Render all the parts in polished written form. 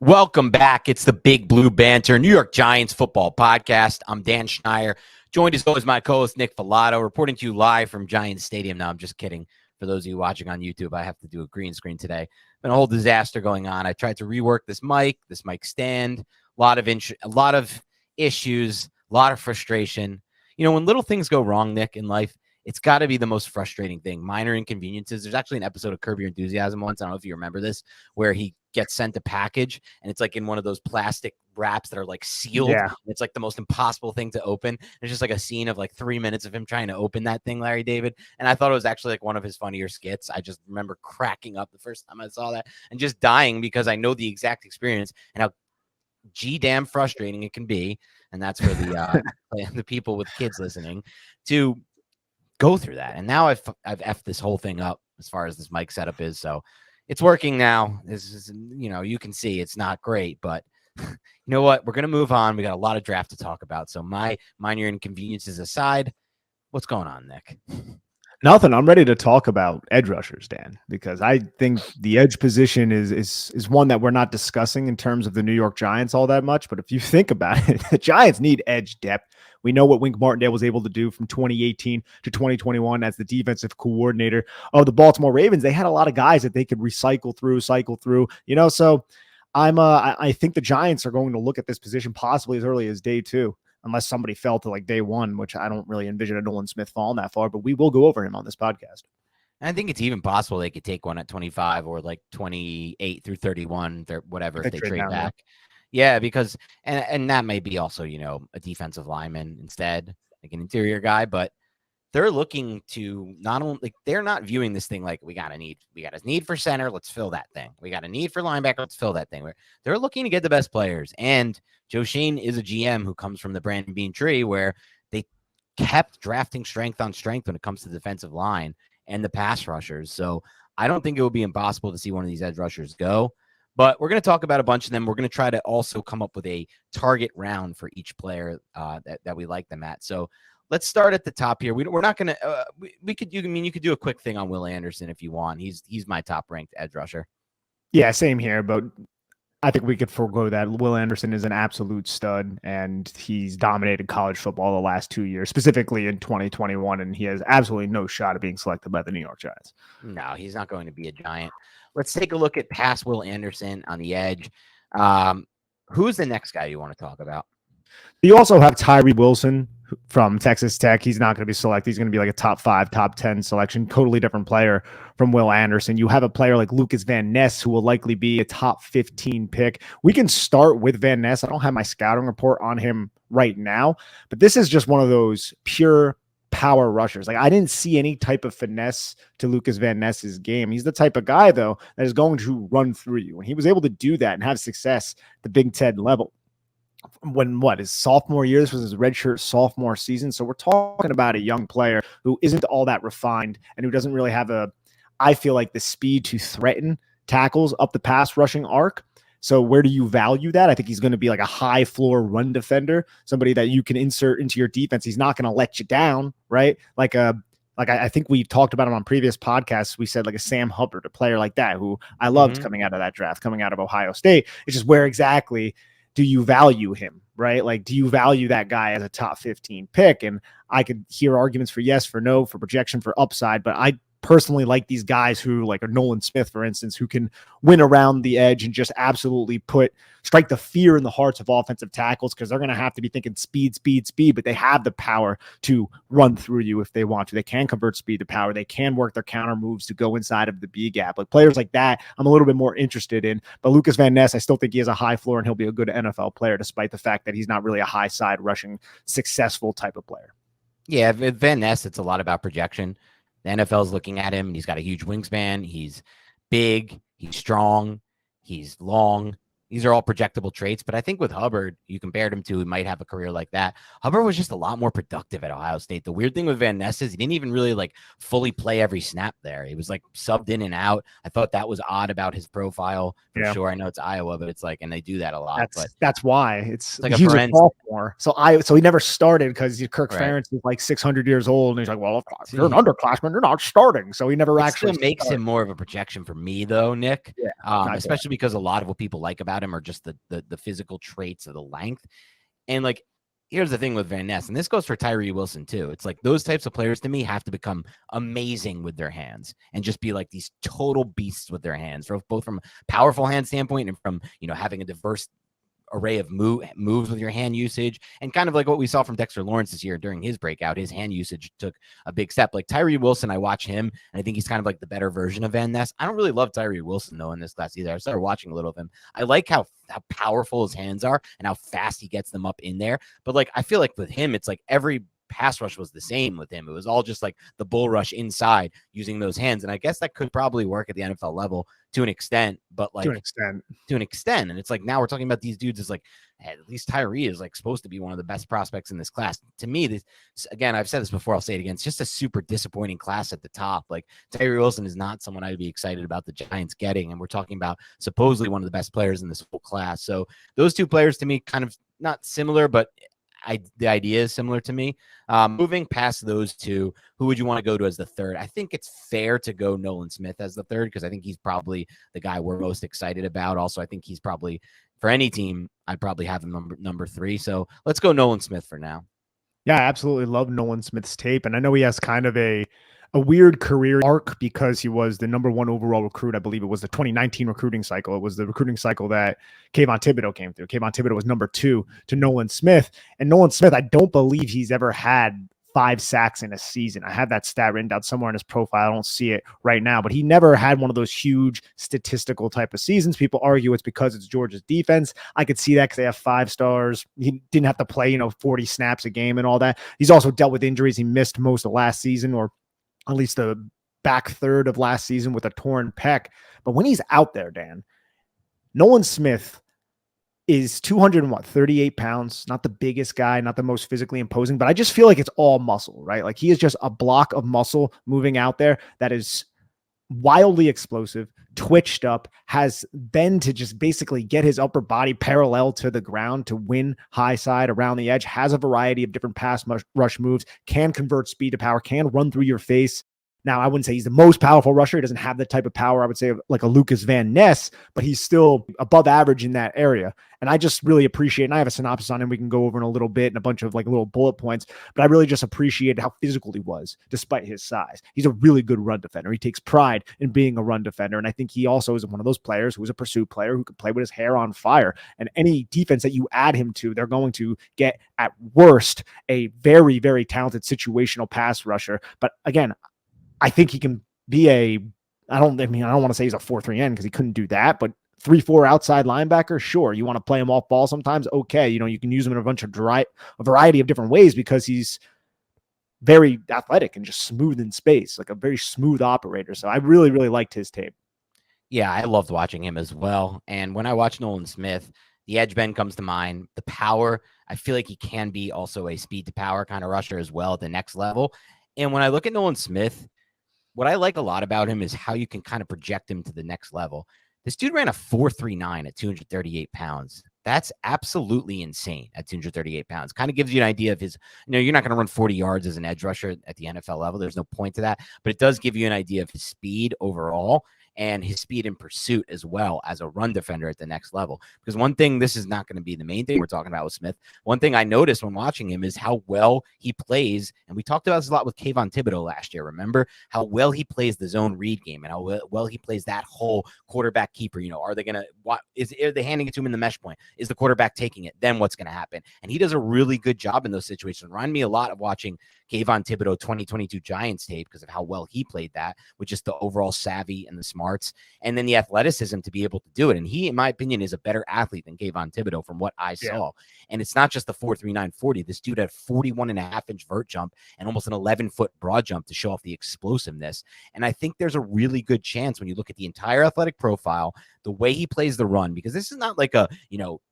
Welcome back. It's the Big Blue Banter, New York Giants football podcast. I'm Dan Schneier, joined as always my co-host Nick Filato, reporting to you live from Giants Stadium. No, I'm just kidding. For those of you watching on YouTube, I have to do a green screen today. Been a whole disaster going on. I tried to rework this mic stand. A lot of issues, a lot of frustration. You know, when little things go wrong, Nick, in life, it's got to be the most frustrating thing. Minor inconveniences. There's actually an episode of Curb Your Enthusiasm once. I don't know if you remember this, where he gets sent a package and it's like in one of those plastic wraps that are like sealed. Yeah. It's like the most impossible thing to open. It's just like a scene of like 3 minutes of him trying to open that thing, Larry David. And I thought it was actually like one of his funnier skits. I just remember cracking up the first time I saw that and just dying because I know the exact experience and how damn frustrating it can be. And that's for the people with kids listening to go through that. And now I've effed this whole thing up as far as this mic setup is. So it's working now. This is, you can see it's not great, but you know what? We're going to move on. We got a lot of draft to talk about. So minor inconveniences aside, what's going on, Nick? Nothing. I'm ready to talk about edge rushers, Dan, because I think the edge position is one that we're not discussing in terms of the New York Giants all that much. But if you think about it, the Giants need edge depth. We know what Wink Martindale was able to do from 2018 to 2021 as the defensive coordinator of the Baltimore Ravens. They had a lot of guys that they could cycle through. So I think the Giants are going to look at this position possibly as early as day 2. Unless somebody fell to like day 1, which I don't really envision a Nolan Smith falling that far, but we will go over him on this podcast. I think it's even possible they could take one at 25 or like 28 through 31, whatever, if they trade back. Yeah, because, and that may be also, a defensive lineman instead, like an interior guy, but they're looking to not only, like, they're not viewing this thing like we got a need for center, let's fill that thing. We got a need for linebacker, let's fill that thing. They're looking to get the best players. And Joe Schoen is a GM who comes from the Brandon Beane tree where they kept drafting strength on strength when it comes to the defensive line and the pass rushers. So I don't think it would be impossible to see one of these edge rushers go. But we're going to talk about a bunch of them. We're going to try to also come up with a target round for each player that we like them at. So let's start at the top here. We're not going to. You could do a quick thing on Will Anderson if you want. He's my top ranked edge rusher. Yeah, same here. But I think we could forego that. Will Anderson is an absolute stud, and he's dominated college football the last 2 years, specifically in 2021, and he has absolutely no shot at being selected by the New York Giants. No, he's not going to be a Giant. Let's take a look at past Will Anderson on the edge. Who's the next guy you want to talk about? You also have Tyree Wilson from Texas Tech. He's not going to be selected. He's going to be like a top 5, top 10 selection. Totally different player from Will Anderson. You have a player like Lucas Van Ness, who will likely be a top 15 pick. We can start with Van Ness. I don't have my scouting report on him right now, but this is just one of those pure power rushers. Like, I didn't see any type of finesse to Lucas Van Ness's game. He's the type of guy, though, that is going to run through you. And he was able to do that and have success at the Big Ten level. His sophomore year, this was his redshirt sophomore season. So we're talking about a young player who isn't all that refined and who doesn't really have I feel like the speed to threaten tackles up the pass rushing arc. So where do you value that? I think he's going to be like a high floor run defender, somebody that you can insert into your defense. He's not going to let you down, right? I think we talked about him on previous podcasts. We said like a Sam Hubbard, a player like that, who I loved coming out of that draft, coming out of Ohio State. It's just where exactly do you value him, right? Like, do you value that guy as a top 15 pick? And I could hear arguments for yes, for no, for projection, for upside, but I personally like these guys who, like a Nolan Smith, for instance, who can win around the edge and just absolutely strike the fear in the hearts of offensive tackles, because they're going to have to be thinking speed, but they have the power to run through you if they want to. They can convert speed to power. They can work their counter moves to go inside of the B gap. Like, players like that, I'm a little bit more interested in. But Lucas Van Ness, I still think he has a high floor and he'll be a good NFL player, despite the fact that he's not really a high side rushing, successful type of player. Yeah, Van Ness, it's a lot about projection. The NFL is looking at him, and he's got a huge wingspan. He's big, he's strong, he's long. These are all projectable traits, but I think with Hubbard, you compared him to, he might have a career like that. Hubbard was just a lot more productive at Ohio State. The weird thing with Van Ness is he didn't even really like fully play every snap there. He was like subbed in and out. I thought that was odd about his profile. For sure, I know it's Iowa, but it's like, and they do that a lot. That's why it's like he was a sophomore. So he never started because Kirk Ferentz is like 600 years old, and he's like, well, if you're an underclassman, you're not starting. So he never actually still makes him more of a projection for me, though, Nick. Yeah, especially because a lot of what people like about about him are just the physical traits of the length. And like, here's the thing with Van Ness, and this goes for Tyree Wilson too. It's like those types of players to me have to become amazing with their hands and just be like these total beasts with their hands, both from a powerful hand standpoint and from, having a diverse array of moves with your hand usage, and kind of like what we saw from Dexter Lawrence this year during his breakout. His hand usage took a big step. Like Tyree Wilson, I watch him and I think he's kind of like the better version of Van Ness. I don't really love Tyree Wilson though in this class either. I started watching a little of him. I like how powerful his hands are and how fast he gets them up in there. But like, I feel like with him, it's like every pass rush was the same with him. It was all just like the bull rush inside using those hands. And I guess that could probably work at the NFL level to an extent, but like to an extent. And it's like, now we're talking about these dudes as like, at least Tyree is like supposed to be one of the best prospects in this class. To me, this, again, I've said this before, I'll say it again. It's just a super disappointing class at the top. Like Tyree Wilson is not someone I'd be excited about the Giants getting. And we're talking about supposedly one of the best players in this whole class. So those two players to me kind of not similar, but the idea is similar to me. Moving past those two, who would you want to go to as the third? I think it's fair to go Nolan Smith as the third because I think he's probably the guy we're most excited about. Also, I think he's probably, for any team, I'd probably have him number 3. So let's go Nolan Smith for now. Yeah, I absolutely love Nolan Smith's tape. And I know he has kind of a weird career arc because he was the number 1 overall recruit. I believe it was the 2019 recruiting cycle. It was the recruiting cycle that Kayvon Thibodeau came through. Kayvon Thibodeau was number 2 to Nolan Smith. And Nolan Smith, I don't believe he's ever had 5 sacks in a season. I have that stat written down somewhere in his profile. I don't see it right now, but he never had one of those huge statistical type of seasons. People argue it's because it's Georgia's defense. I could see that because they have 5 stars. He didn't have to play, 40 snaps a game and all that. He's also dealt with injuries. He missed most of last season, or at least the back third of last season with a torn pec. But when he's out there, Dan, Nolan Smith is 238 pounds, not the biggest guy, not the most physically imposing, but I just feel like it's all muscle, right? Like he is just a block of muscle moving out there that is wildly explosive, twitched up, has been to just basically get his upper body parallel to the ground to win high side around the edge, has a variety of different pass rush moves, can convert speed to power, can run through your face. Now, I wouldn't say he's the most powerful rusher. He doesn't have the type of power, I would say, like a Lucas Van Ness, but he's still above average in that area. And I just really appreciate, and I have a synopsis on him we can go over in a little bit and a bunch of like little bullet points, but I really just appreciated how physical he was despite his size. He's a really good run defender. He takes pride in being a run defender. And I think he also is one of those players who's a pursuit player who can play with his hair on fire. And any defense that you add him to, they're going to get, at worst, a very, very talented situational pass rusher. But again, I think he can be I don't want to say he's a 4-3 because he couldn't do that, but 3-4 outside linebacker, sure. You want to play him off ball sometimes? Okay. You can use him in a variety of different ways because he's very athletic and just smooth in space, like a very smooth operator. So I really, really liked his tape. Yeah, I loved watching him as well. And when I watch Nolan Smith, the edge bend comes to mind. The power, I feel like he can be also a speed to power kind of rusher as well at the next level. And when I look at Nolan Smith, what I like a lot about him is how you can kind of project him to the next level. This dude ran a 4.39 at 238 pounds. That's absolutely insane at 238 pounds. Kind of gives you an idea of his, you're not going to run 40 yards as an edge rusher at the NFL level. There's no point to that, but it does give you an idea of his speed overall and his speed in pursuit as well as a run defender at the next level. Because one thing, this is not going to be the main thing we're talking about with Smith. One thing I noticed when watching him is how well he plays. And we talked about this a lot with Kayvon Thibodeau last year. Remember how well he plays the zone read game and how well he plays that whole quarterback keeper. Are they going to, are they handing it to him in the mesh point? Is the quarterback taking it? Then what's going to happen? And he does a really good job in those situations. Remind me a lot of watching Kayvon Thibodeau 2022 Giants tape because of how well he played that with just the overall savvy and the smarts and then the athleticism to be able to do it. And he, in my opinion, is a better athlete than Kayvon Thibodeau from what I saw. And it's not just the 4.39 40. This dude had 41.5-inch vert jump and almost an 11-foot broad jump to show off the explosiveness. And I think there's a really good chance when you look at the entire athletic profile, the way he plays the run, because this is not like a,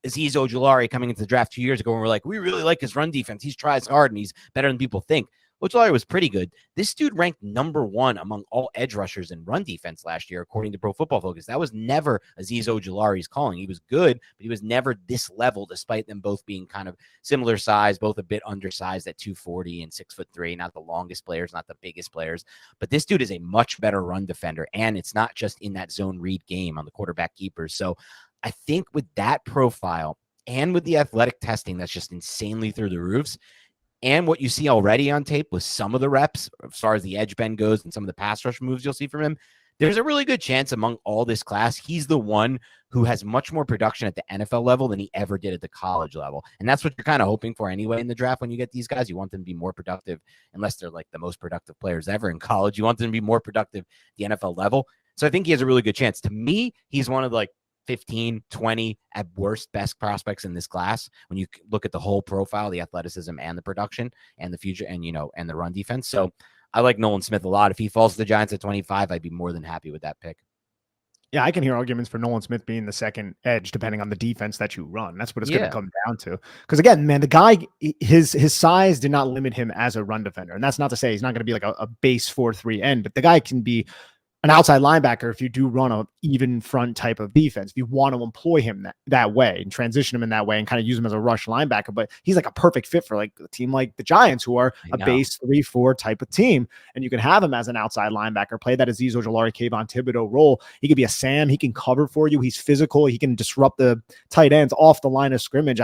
Azeez Ojulari coming into the draft 2 years ago and we're like, we really like his run defense. He tries hard and he's better than people think. Ojulari was pretty good. This dude ranked number 1 among all edge rushers in run defense last year, according to Pro Football Focus. That was never Azeez Ojulari's calling. He was good, but he was never this level, despite them both being kind of similar size, both a bit undersized at 240 and 6'3", not the longest players, not the biggest players. But this dude is a much better run defender, and it's not just in that zone read game on the quarterback keepers. So I think with that profile and with the athletic testing that's just insanely through the roofs, and what you see already on tape with some of the reps, as far as the edge bend goes and some of the pass rush moves you'll see from him, there's a really good chance among all this class, he's the one who has much more production at the NFL level than he ever did at the college level. And that's what you're kind of hoping for anyway in the draft when you get these guys. You want them to be more productive, unless they're like the most productive players ever in college. You want them to be more productive at the NFL level. So I think he has a really good chance. To me, he's one of like 15, 20 at worst best prospects in this class when you look at the whole profile, the athleticism and the production and the future and, and the run defense. So I like Nolan Smith a lot. If he falls to the Giants at 25, I'd be more than happy with that pick. Yeah, I can hear arguments for Nolan Smith being the second edge, depending on the defense that you run. That's what it's going to come down to. Because again, man, the guy, his size did not limit him as a run defender. And that's not to say he's not going to be like a base 4-3 end, but the guy can be an outside linebacker if you do run a even front type of defense, if you want to employ him that way and transition him in that way and kind of use him as a rush linebacker. But he's like a perfect fit for like a team like the Giants, who are a base 3-4 type of team. And you can have him as an outside linebacker, play that Azeez Ojulari, Kayvon Thibodeau role. He could be a Sam. He can cover for you. He's physical. He can disrupt the tight ends off the line of scrimmage.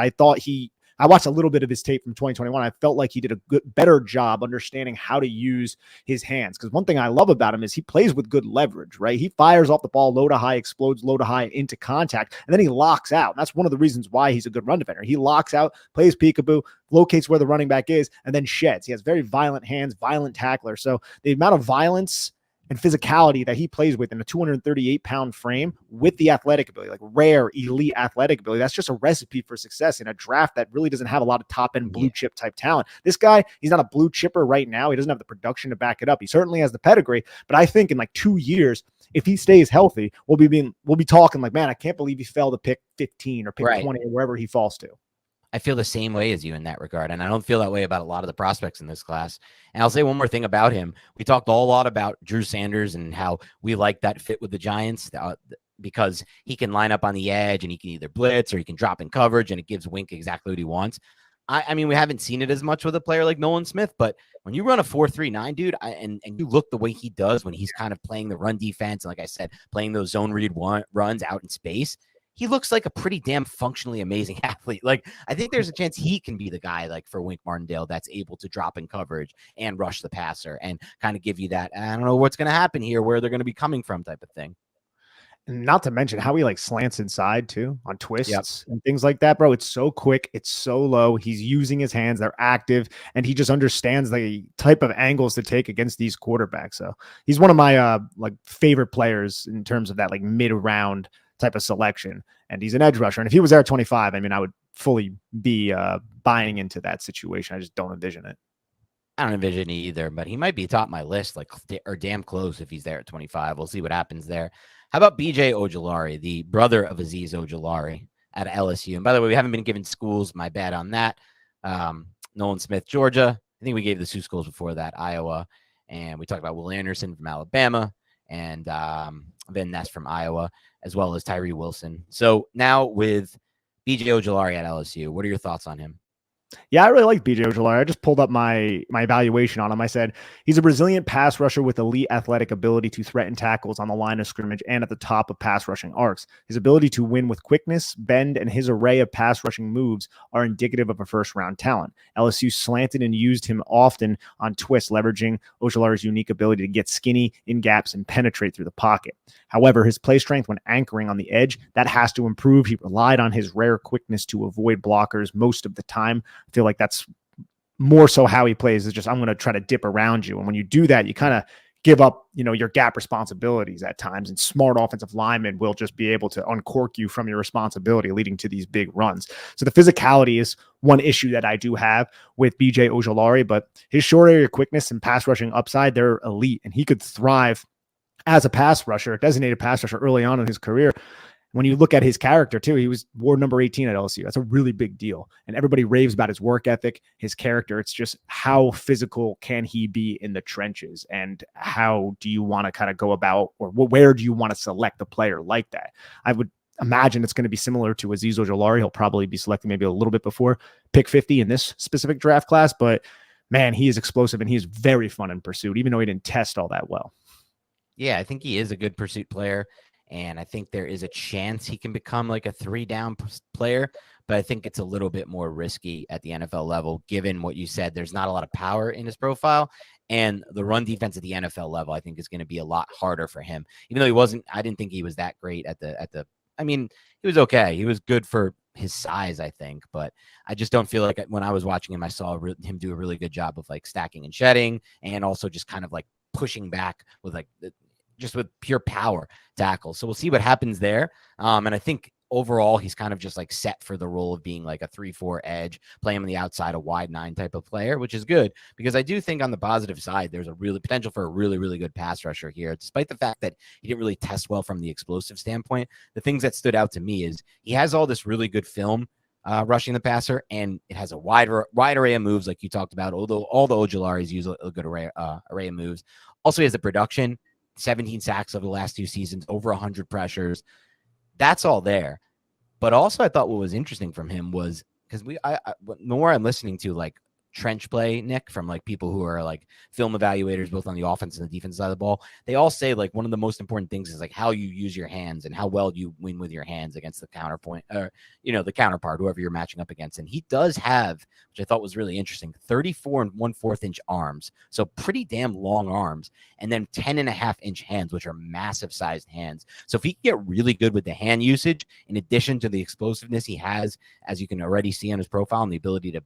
I watched a little bit of his tape from 2021. I felt like he did a better job understanding how to use his hands. Because one thing I love about him is he plays with good leverage, right? He fires off the ball low to high, explodes low to high into contact, and then he locks out. And that's one of the reasons why he's a good run defender. He locks out, plays peekaboo, locates where the running back is, and then sheds. He has very violent hands, violent tackler. So the amount of violence and physicality that he plays with in a 238-pound frame with the athletic ability, like rare, elite athletic ability, that's just a recipe for success in a draft that really doesn't have a lot of top-end blue chip type talent. This guy, he's not a blue chipper right now. He doesn't have the production to back it up. He certainly has the pedigree, but I think in like 2 years, if he stays healthy, we'll be talking like, man, I can't believe he fell to pick 15 or pick 20 or wherever he falls to. I feel the same way as you in that regard. And I don't feel that way about a lot of the prospects in this class. And I'll say one more thing about him. We talked a lot about Drew Sanders and how we like that fit with the Giants because he can line up on the edge and he can either blitz or he can drop in coverage and it gives Wink exactly what he wants. I mean, we haven't seen it as much with a player like Nolan Smith, but when you run a 4-3-9, dude, and you look the way he does when he's kind of playing the run defense, and like I said, playing those zone read runs out in space, he looks like a pretty damn functionally amazing athlete. Like, I think there's a chance he can be the guy, like for Wink Martindale, that's able to drop in coverage and rush the passer and kind of give you that, I don't know what's going to happen here, where they're going to be coming from type of thing. And not to mention how he like slants inside too on twists and things like that, bro. It's so quick. It's so low. He's using his hands. They're active. And he just understands the type of angles to take against these quarterbacks. So he's one of my like favorite players in terms of that like mid-round type of selection. And he's an edge rusher. And if he was there at 25, I mean, I would fully be buying into that situation. I just don't envision it. I don't envision it either, but he might be top my list, like, or damn close if he's there at 25. We'll see what happens there. How about BJ Ojulari, the brother of Azeez Ojulari at LSU? And by the way, we haven't been given schools. My bad on that. Nolan Smith, Georgia. I think we gave the 2 schools before that, Iowa. And we talked about Will Anderson from Alabama and Van Ness from Iowa, as well as Tyree Wilson. So now with BJ Ojulari at LSU, what are your thoughts on him? Yeah, I really like BJ Ojulari. I just pulled up my evaluation on him. I said he's a resilient pass rusher with elite athletic ability to threaten tackles on the line of scrimmage and at the top of pass rushing arcs. His ability to win with quickness, bend, and his array of pass rushing moves are indicative of a first-round talent. LSU slanted and used him often on twists, leveraging Ojulari's unique ability to get skinny in gaps and penetrate through the pocket. However, his play strength when anchoring on the edge, that has to improve. He relied on his rare quickness to avoid blockers most of the time. I feel like that's more so how he plays, is just, I'm going to try to dip around you. And when you do that, you kind of give up, your gap responsibilities at times, and smart offensive linemen will just be able to uncork you from your responsibility, leading to these big runs. So the physicality is one issue that I do have with BJ Ojulari, but his short area quickness and pass rushing upside, they're elite, and he could thrive as a pass rusher, a designated pass rusher early on in his career. When you look at his character too, he was ward number 18 at LSU. That's a really big deal. And everybody raves about his work ethic, his character. It's just, how physical can he be in the trenches? And how do you want to kind of go about, or where do you want to select a player like that? I would imagine it's going to be similar to Azeez Ojulari. He'll probably be selected maybe a little bit before pick 50 in this specific draft class. But man, he is explosive and he is very fun in pursuit, even though he didn't test all that well. Yeah, I think he is a good pursuit player. And I think there is a chance he can become like a 3-down player, but I think it's a little bit more risky at the NFL level, given what you said. There's not a lot of power in his profile, and the run defense at the NFL level, I think, is going to be a lot harder for him. Even though I didn't think he was that great I mean, he was okay. He was good for his size, I think, but I just don't feel like when I was watching him, I saw him do a really good job of like stacking and shedding, and also just kind of like pushing back with like just with pure power tackles. So we'll see what happens there. And I think overall, he's kind of just like set for the role of being like a 3-4 edge, playing on the outside, a wide 9 type of player, which is good because I do think on the positive side, there's a really potential for a really, really good pass rusher here, despite the fact that he didn't really test well from the explosive standpoint. The things that stood out to me is he has all this really good film rushing the passer, and it has a wide array of moves, like you talked about. Although all the Ojularis use a good array of moves. Also, he has the production, 17 sacks over the last 2 seasons, over 100 pressures. That's all there. But also, I thought what was interesting from him was because the more I'm listening to like trench play, Nick, from like people who are like film evaluators, both on the offense and the defense side of the ball, they all say like one of the most important things is like how you use your hands and how well you win with your hands against the counterpoint or, the counterpart, whoever you're matching up against. And he does have, which I thought was really interesting, 34 1/4 inch arms. So pretty damn long arms, and then 10.5 inch hands, which are massive sized hands. So if he can get really good with the hand usage, in addition to the explosiveness he has, as you can already see on his profile, and the ability to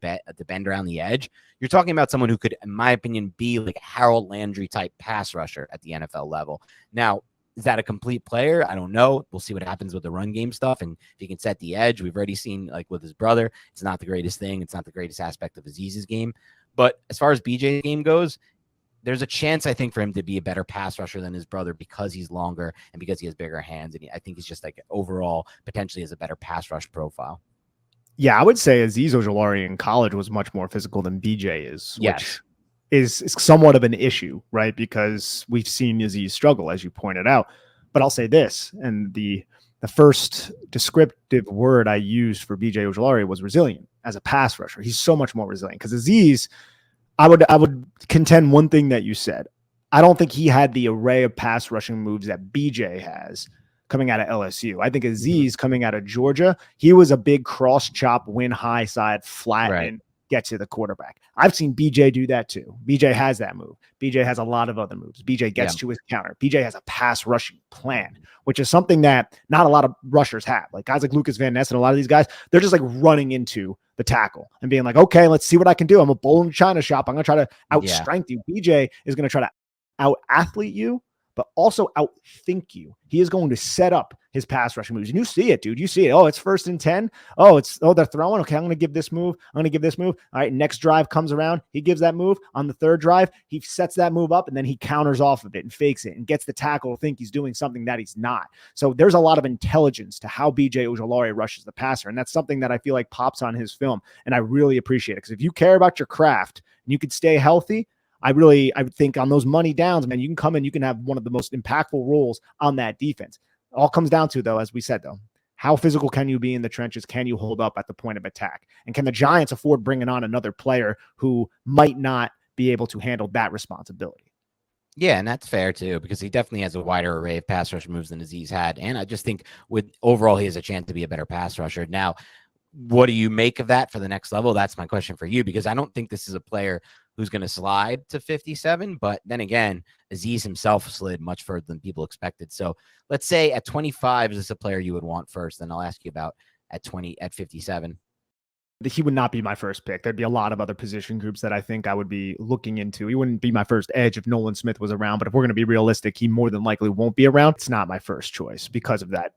bend around the edge, you're talking about someone who could, in my opinion, be like a Harold Landry type pass rusher at the NFL level. Now, is that a complete player? I don't know. We'll see what happens with the run game stuff. And if he can set the edge, we've already seen like with his brother, it's not the greatest thing. It's not the greatest aspect of Aziz's game. But as far as BJ's game goes, there's a chance, I think, for him to be a better pass rusher than his brother because he's longer and because he has bigger hands. And I think he's just like overall potentially has a better pass rush profile. Yeah, I would say Azeez Ojulari in college was much more physical than BJ is, yes. which is somewhat of an issue, right? Because we've seen Azeez struggle, as you pointed out. But I'll say this, and the first descriptive word I used for BJ Ojulari was resilient as a pass rusher. He's so much more resilient because Azeez, I would contend one thing that you said. I don't think he had the array of pass rushing moves that BJ has coming out of LSU. I think Azeez coming out of Georgia, he was a big cross chop, win high side, flatten, get to the quarterback. I've seen BJ do that too. BJ has that move. BJ has a lot of other moves. BJ gets to his counter. BJ has a pass rushing plan, which is something that not a lot of rushers have. Like guys like Lucas Van Ness and a lot of these guys, they're just like running into the tackle and being like, okay, let's see what I can do. I'm a bull in China shop. I'm going to try to outstrength you. BJ is going to try to out athlete you, but also outthink you. He is going to set up his pass rushing moves. And you see it, dude. You see it. Oh, it's 1st and 10. Oh, they're throwing. Okay, I'm going to give this move. I'm going to give this move. All right, next drive comes around. He gives that move. On the 3rd drive, he sets that move up, and then he counters off of it and fakes it and gets the tackle to think he's doing something that he's not. So there's a lot of intelligence to how BJ Ojulari rushes the passer, and that's something that I feel like pops on his film, and I really appreciate it. Because if you care about your craft and you could stay healthy, I think on those money downs, man, you can come in, you can have one of the most impactful roles on that defense. It all comes down to, though, as we said, though, how physical can you be in the trenches? Can you hold up at the point of attack? And can the Giants afford bringing on another player who might not be able to handle that responsibility? Yeah, and that's fair too, because he definitely has a wider array of pass rush moves than Azeez had. And I just think with overall, he has a chance to be a better pass rusher. Now, what do you make of that for the next level? That's my question for you, because I don't think this is a player who's going to slide to 57. But then again, Azeez himself slid much further than people expected. So let's say at 25, is this a player you would want first? Then I'll ask you about at 57. He would not be my first pick. There'd be a lot of other position groups that I think I would be looking into. He wouldn't be my first edge if Nolan Smith was around. But if we're going to be realistic, he more than likely won't be around. It's not my first choice because of that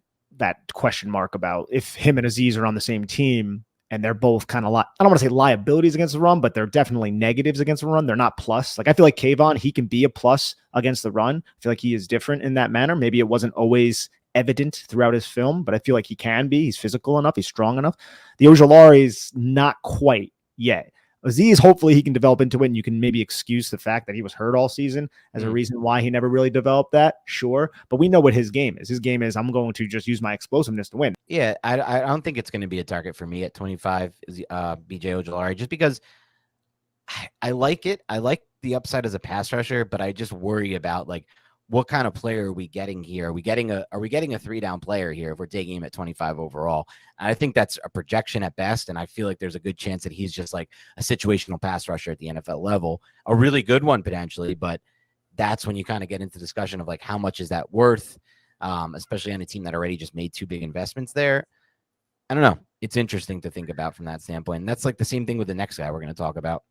question mark about if him and Azeez are on the same team and they're both kind of, I don't want to say liabilities against the run, but they're definitely negatives against the run. They're not plus. Like I feel like Kayvon, he can be a plus against the run. I feel like he is different in that manner. Maybe it wasn't always evident throughout his film, but I feel like he can be. He's physical enough. He's strong enough. The Ojulari is not quite yet. Azeez, hopefully he can develop into it, and you can maybe excuse the fact that he was hurt all season as a reason why he never really developed that. Sure. But we know what his game is. His game is I'm going to just use my explosiveness to win. Yeah, I don't think it's going to be a target for me at 25, BJ Ojulari, just because I like it. I like the upside as a pass rusher, but I just worry about like what kind of player are we getting here? Are we getting a 3-down player here if we're taking him at 25 overall? And I think that's a projection at best. And I feel like there's a good chance that he's just like a situational pass rusher at the NFL level, a really good one potentially. But that's when you kind of get into discussion of like, how much is that worth? Especially on a team that already just made 2 big investments there. I don't know. It's interesting to think about from that standpoint. And that's like the same thing with the next guy we're going to talk about.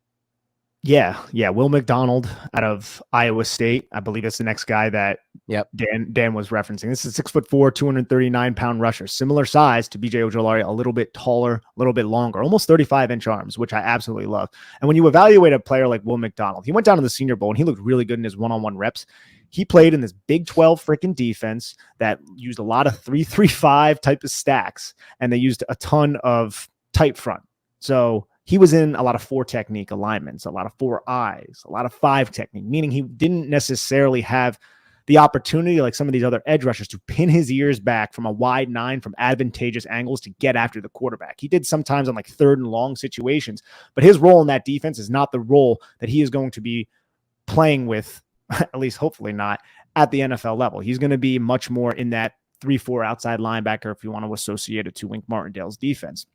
Yeah. Will McDonald out of Iowa State. I believe it's the next guy that Dan was referencing. This is 6'4", 239-pound rusher, similar size to BJ Ojulari, a little bit taller, a little bit longer, almost 35-inch arms, which I absolutely love. And when you evaluate a player like Will McDonald, he went down to the Senior Bowl and he looked really good in his one-on-one reps. He played in this Big 12 freaking defense that used a lot of 3-3-5 type of stacks, and they used a ton of tight front. So he was in a lot of 4 technique alignments, a lot of 4 eyes, a lot of 5 technique, meaning he didn't necessarily have the opportunity like some of these other edge rushers to pin his ears back from a wide 9 from advantageous angles to get after the quarterback. He did sometimes on like 3rd and long situations, but his role in that defense is not the role that he is going to be playing with, at least hopefully not, at the NFL level. He's going to be much more in that 3-4 outside linebacker if you want to associate it to Wink Martindale's defense.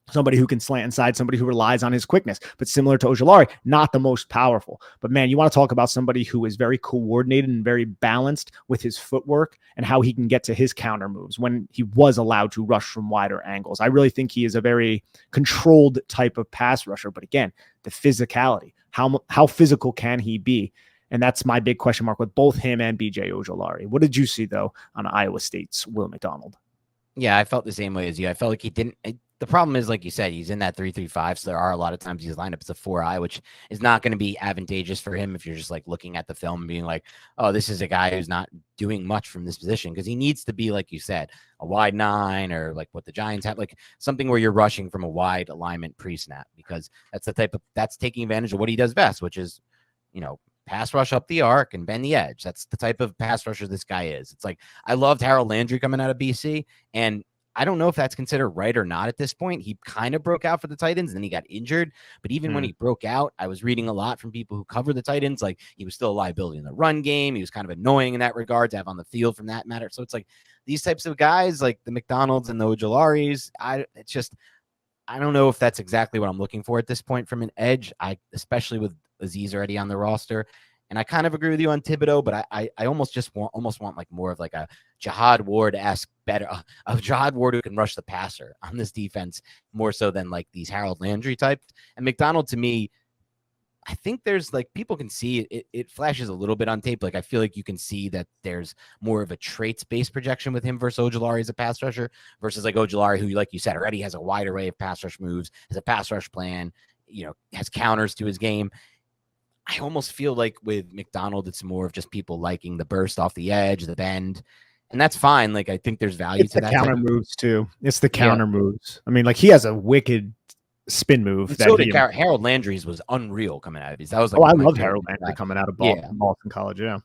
Somebody who can slant inside, somebody who relies on his quickness, but similar to Ojulari, not the most powerful. But man, you want to talk about somebody who is very coordinated and very balanced with his footwork and how he can get to his counter moves when he was allowed to rush from wider angles. I really think he is a very controlled type of pass rusher. But again, the physicality, how physical can he be? And that's my big question mark with both him and BJ Ojulari. What did you see, though, on Iowa State's Will McDonald? Yeah, I felt the same way as you. I felt like he didn't. The problem is, like you said, he's in that 3-3-5. So there are a lot of times he's lined up as a 4-eye, which is not going to be advantageous for him if you're just like looking at the film and being like, oh, this is a guy who's not doing much from this position, because he needs to be, like you said, a wide 9 or like what the Giants have, like something where you're rushing from a wide alignment pre-snap, because that's taking advantage of what he does best, which is, pass rush up the arc and bend the edge. That's the type of pass rusher this guy is. It's like, I loved Harold Landry coming out of BC, and I don't know if that's considered right or not at this point. He kind of broke out for the Titans, and then he got injured. But even when he broke out, I was reading a lot from people who cover the Titans. Like, he was still a liability in the run game. He was kind of annoying in that regard to have on the field from that matter. So it's like these types of guys, like the McDonalds and the Ojularis, I don't know if that's exactly what I'm looking for at this point from an edge. Especially with Aziz already on the roster. And I kind of agree with you on Thibodeau, but I almost want like more of like a Jihad Ward-esque better, a Jihad Ward who can rush the passer on this defense more so than like these Harold Landry types. And McDonald, to me, I think there's like, people can see it flashes a little bit on tape. Like, I feel like you can see that there's more of a traits-based projection with him versus Ojulari as a pass rusher versus like Ojulari, who, like you said, already has a wide array of pass rush moves, has a pass rush plan, has counters to his game. I almost feel like with McDonald, it's more of just people liking the burst off the edge, the bend, and that's fine. Like, I think there's value to that. Counter moves too. It's the counter moves. I mean, like, he has a wicked spin move. And so did Harold Landry's was unreal coming out of these. That was like, I love Harold Landry coming out of Boston College. Yeah.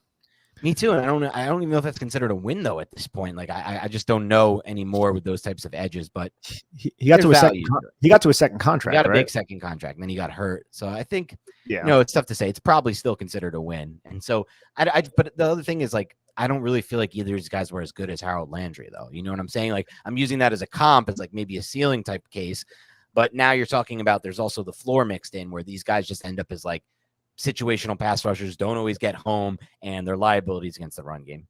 Me too. And I don't even know if that's considered a win though at this point. Like, I just don't know anymore with those types of edges. But he got to a second. He got to a second contract. He got a right? big second contract, and then he got hurt. So I think, it's tough to say. It's probably still considered a win. And so but the other thing is, like, I don't really feel like either of these guys were as good as Harold Landry, though. You know what I'm saying? Like, I'm using that as a comp, as like maybe a ceiling type case. But now you're talking about there's also the floor mixed in, where these guys just end up as like situational pass rushers, don't always get home, and their liabilities against the run game.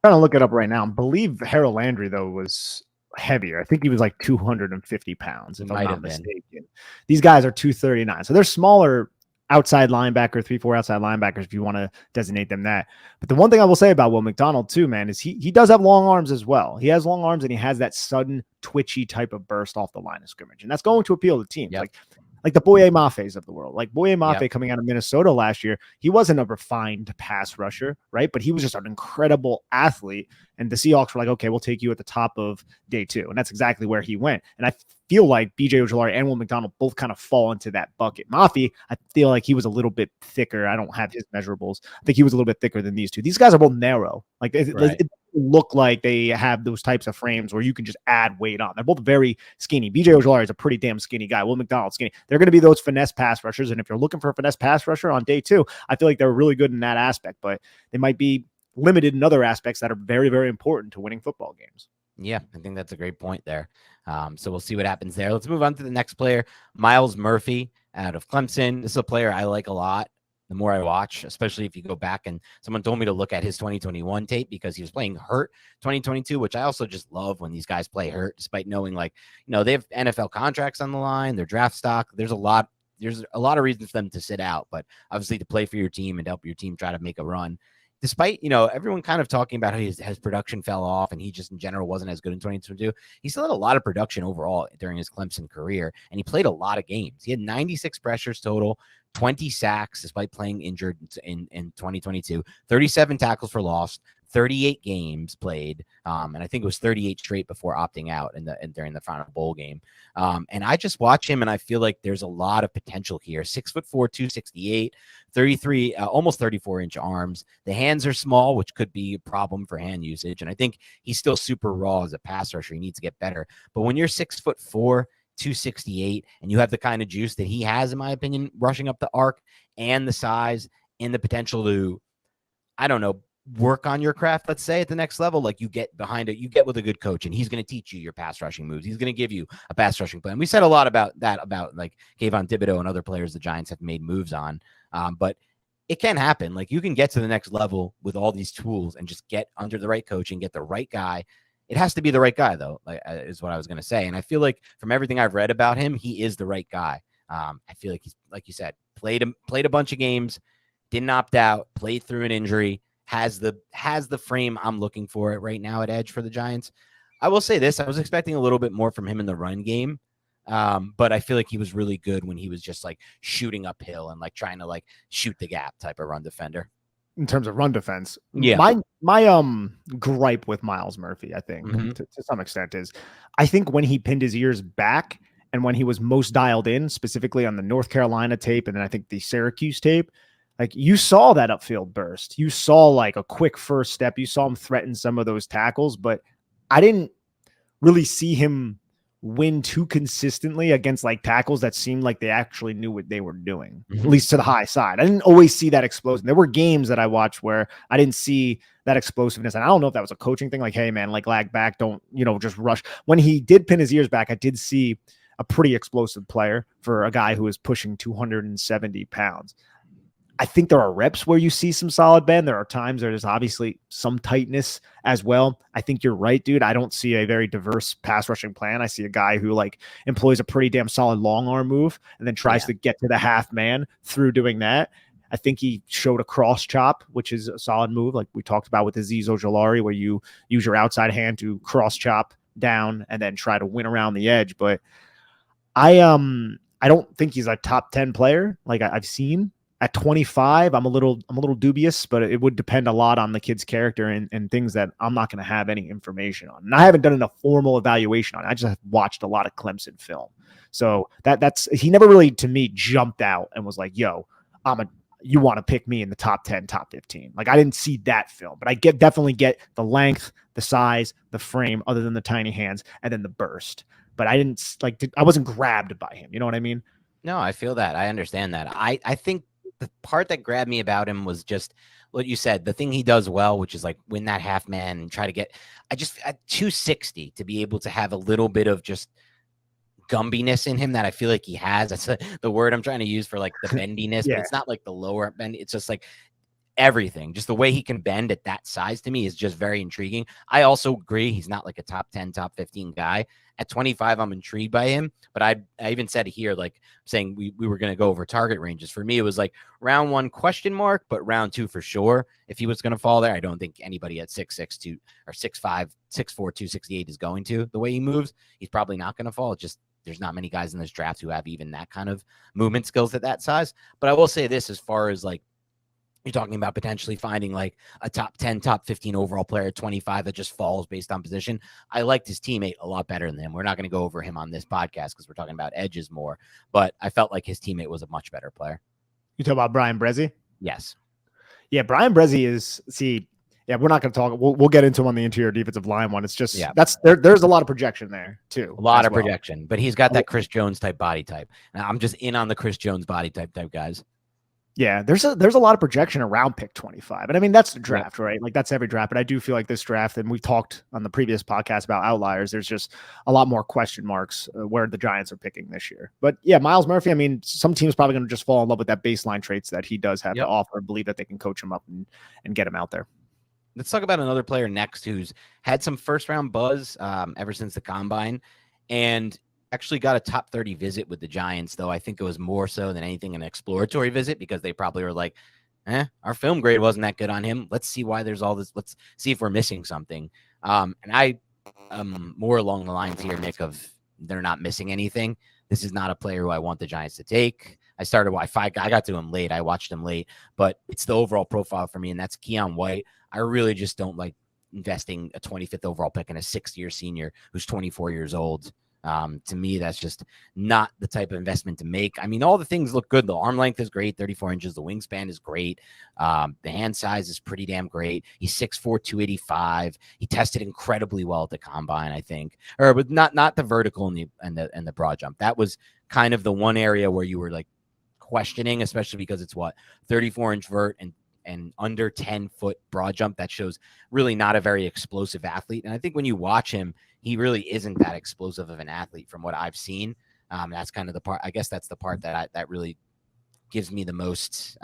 I'm trying to look it up right now. I believe Harold Landry, though, was heavier. I think he was like 250 pounds, if I'm not mistaken. These guys are 239. So they're smaller outside linebacker, 3-4 outside linebackers, if you want to designate them that. But the one thing I will say about Will McDonald, too, man, is he does have long arms as well. He has long arms, and he has that sudden, twitchy type of burst off the line of scrimmage. And that's going to appeal to teams. Yep. Like the Boye Mafes of the world. Like Boye Mafe coming out of Minnesota last year, he wasn't a refined pass rusher, right? But he was just an incredible athlete. And the Seahawks were like, okay, we'll take you at the top of day 2. And that's exactly where he went. And I feel like BJ Ojulari and Will McDonald both kind of fall into that bucket. Mafe, I feel like he was a little bit thicker. I don't have his measurables. I think he was a little bit thicker than these two. These guys are both narrow. Like it look like they have those types of frames where you can just add weight on. They're both very skinny. BJ Ojulari is a pretty damn skinny guy. Will McDonald skinny. They're going to be those finesse pass rushers. And if you're looking for a finesse pass rusher on day 2, I feel like they're really good in that aspect, but they might be limited in other aspects that are very, very important to winning football games. Yeah, I think that's a great point there. So we'll see what happens there. Let's move on to the next player, Myles Murphy out of Clemson. This is a player I like a lot. The more I watch, especially if you go back, and someone told me to look at his 2021 tape because he was playing hurt 2022, which I also just love when these guys play hurt, despite knowing, like, they have NFL contracts on the line, their draft stock. There's a lot of reasons for them to sit out, but obviously to play for your team and help your team try to make a run. Despite, everyone kind of talking about how his production fell off and he just in general wasn't as good in 2022, he still had a lot of production overall during his Clemson career, and he played a lot of games. He had 96 pressures total, 20 sacks despite playing injured in 2022, 37 tackles for loss, 38 games played, and I think it was 38 straight before opting out during the final bowl game. And I just watch him, and I feel like there's a lot of potential here. 6'4", 268, 33, almost 34-inch arms. The hands are small, which could be a problem for hand usage, and I think he's still super raw as a pass rusher. He needs to get better. But when you're 6'4", 268, and you have the kind of juice that he has, in my opinion, rushing up the arc, and the size and the potential to, I don't know, work on your craft, let's say, at the next level, like, you get behind it, you get with a good coach, and he's going to teach you your pass rushing moves. He's going to give you a pass rushing plan. We said a lot about that, about like Kayvon Thibodeau and other players the Giants have made moves on. But it can happen. Like, you can get to the next level with all these tools and just get under the right coach and get the right guy. It has to be the right guy, though, is what I was going to say. And I feel like from everything I've read about him, he is the right guy. I feel like he's, like you said, played a bunch of games, didn't opt out, played through an injury, has the frame I'm looking for right now at edge for the Giants. I will say this: I was expecting a little bit more from him in the run game, but I feel like he was really good when he was just like shooting uphill and like trying to like shoot the gap type of run defender. In terms of run defense, yeah, my gripe with Myles Murphy, I think, to some extent, is I think when he pinned his ears back and when he was most dialed in, specifically on the North Carolina tape and then I think the Syracuse tape, like, you saw that upfield burst. You saw like a quick first step. You saw him threaten some of those tackles, but I didn't really see him win too consistently against like tackles that seemed like they actually knew what they were doing, at least to the high side. I didn't always see that explosion. There were games that I watched where I didn't see that explosiveness. And I don't know if that was a coaching thing, like, hey man, like, lag back, don't, just rush. When he did pin his ears back, I did see a pretty explosive player for a guy who is pushing 270 pounds. I think there are reps where you see some solid bend. There are times there's obviously some tightness as well. I think you're right, dude. I don't see a very diverse pass rushing plan. I see a guy who like employs a pretty damn solid long arm move and then tries to get to the half man through doing that. I think he showed a cross chop, which is a solid move, like we talked about with Azeez Ojulari, where you use your outside hand to cross chop down and then try to win around the edge. But I don't think he's a top 10 player like I've seen. At 25, I'm a little dubious, but it would depend a lot on the kid's character and things that I'm not going to have any information on. And I haven't done a formal evaluation on it. I just have watched a lot of Clemson film. So that's he never really, to me, jumped out and was like, yo, you want to pick me in the top 10, top 15. Like, I didn't see that film, but I definitely get the length, the size, the frame, other than the tiny hands, and then the burst. But I didn't I wasn't grabbed by him. You know what I mean? No, I feel that. I understand that. I think the part that grabbed me about him was just what you said, the thing he does well, which is like win that half man and try to get, at 260 to be able to have a little bit of just gumbiness in him that I feel like he has. That's the word I'm trying to use for like the bendiness, but it's not like the lower bend. It's just like everything, just the way he can bend at that size to me is just very intriguing. I also agree he's not like a top 10, top 15 guy. At 25, I'm intrigued by him, but I even said here, like saying we were going to go over target ranges. For me, it was like round 1 question mark, but round 2 for sure. If he was going to fall there, I don't think anybody at 6'6" or 6'5", 6'4", 268 is going to. The way he moves, he's probably not going to fall. It's just there's not many guys in this draft who have even that kind of movement skills at that size. But I will say this, as far as like, you're talking about potentially finding like a top 10, top 15 overall player at 25 that just falls based on position. I liked his teammate a lot better than him. We're not going to go over him on this podcast because we're talking about edges more, but I felt like his teammate was a much better player. You talk about Brian Bresee? Yes. Yeah, Brian Bresee is, we're not going to talk. We'll get into him on the interior defensive line one. It's just, there's a lot of projection there too. A lot of projection, but he's got that Chris Jones type body type. Now I'm just in on the Chris Jones body type guys. Yeah, there's a lot of projection around pick 25. And I mean, that's the draft, right? Like that's every draft. But I do feel like this draft, and we've talked on the previous podcast about outliers, there's just a lot more question marks where the Giants are picking this year. But yeah, Miles Murphy, I mean, some teams probably going to just fall in love with that baseline traits that he does have to offer and believe that they can coach him up and get him out there. Let's talk about another player next who's had some first round buzz ever since the combine and actually got a top 30 visit with the Giants, though I think it was more so than anything an exploratory visit because they probably were like, our film grade wasn't that good on him. Let's see why there's all this. Let's see if we're missing something. And I am more along the lines here, Nick, of they're not missing anything. This is not a player who I want the Giants to take. I got to him late. I watched him late, but it's the overall profile for me, and that's Keon White. I really just don't like investing a 25th overall pick in a sixth-year senior who's 24 years old. To me, that's just not the type of investment to make. I mean, all the things look good. The arm length is great, 34 inches. The wingspan is great. The hand size is pretty damn great. He's 6'4", 285. He tested incredibly well at the combine, I think. But not the vertical and the broad jump. That was kind of the one area where you were like questioning, especially because it's 34-inch vert and under 10-foot broad jump. That shows really not a very explosive athlete. And I think when you watch him, he really isn't that explosive of an athlete from what I've seen. That's kind of the part, I guess that's the part that really gives me the most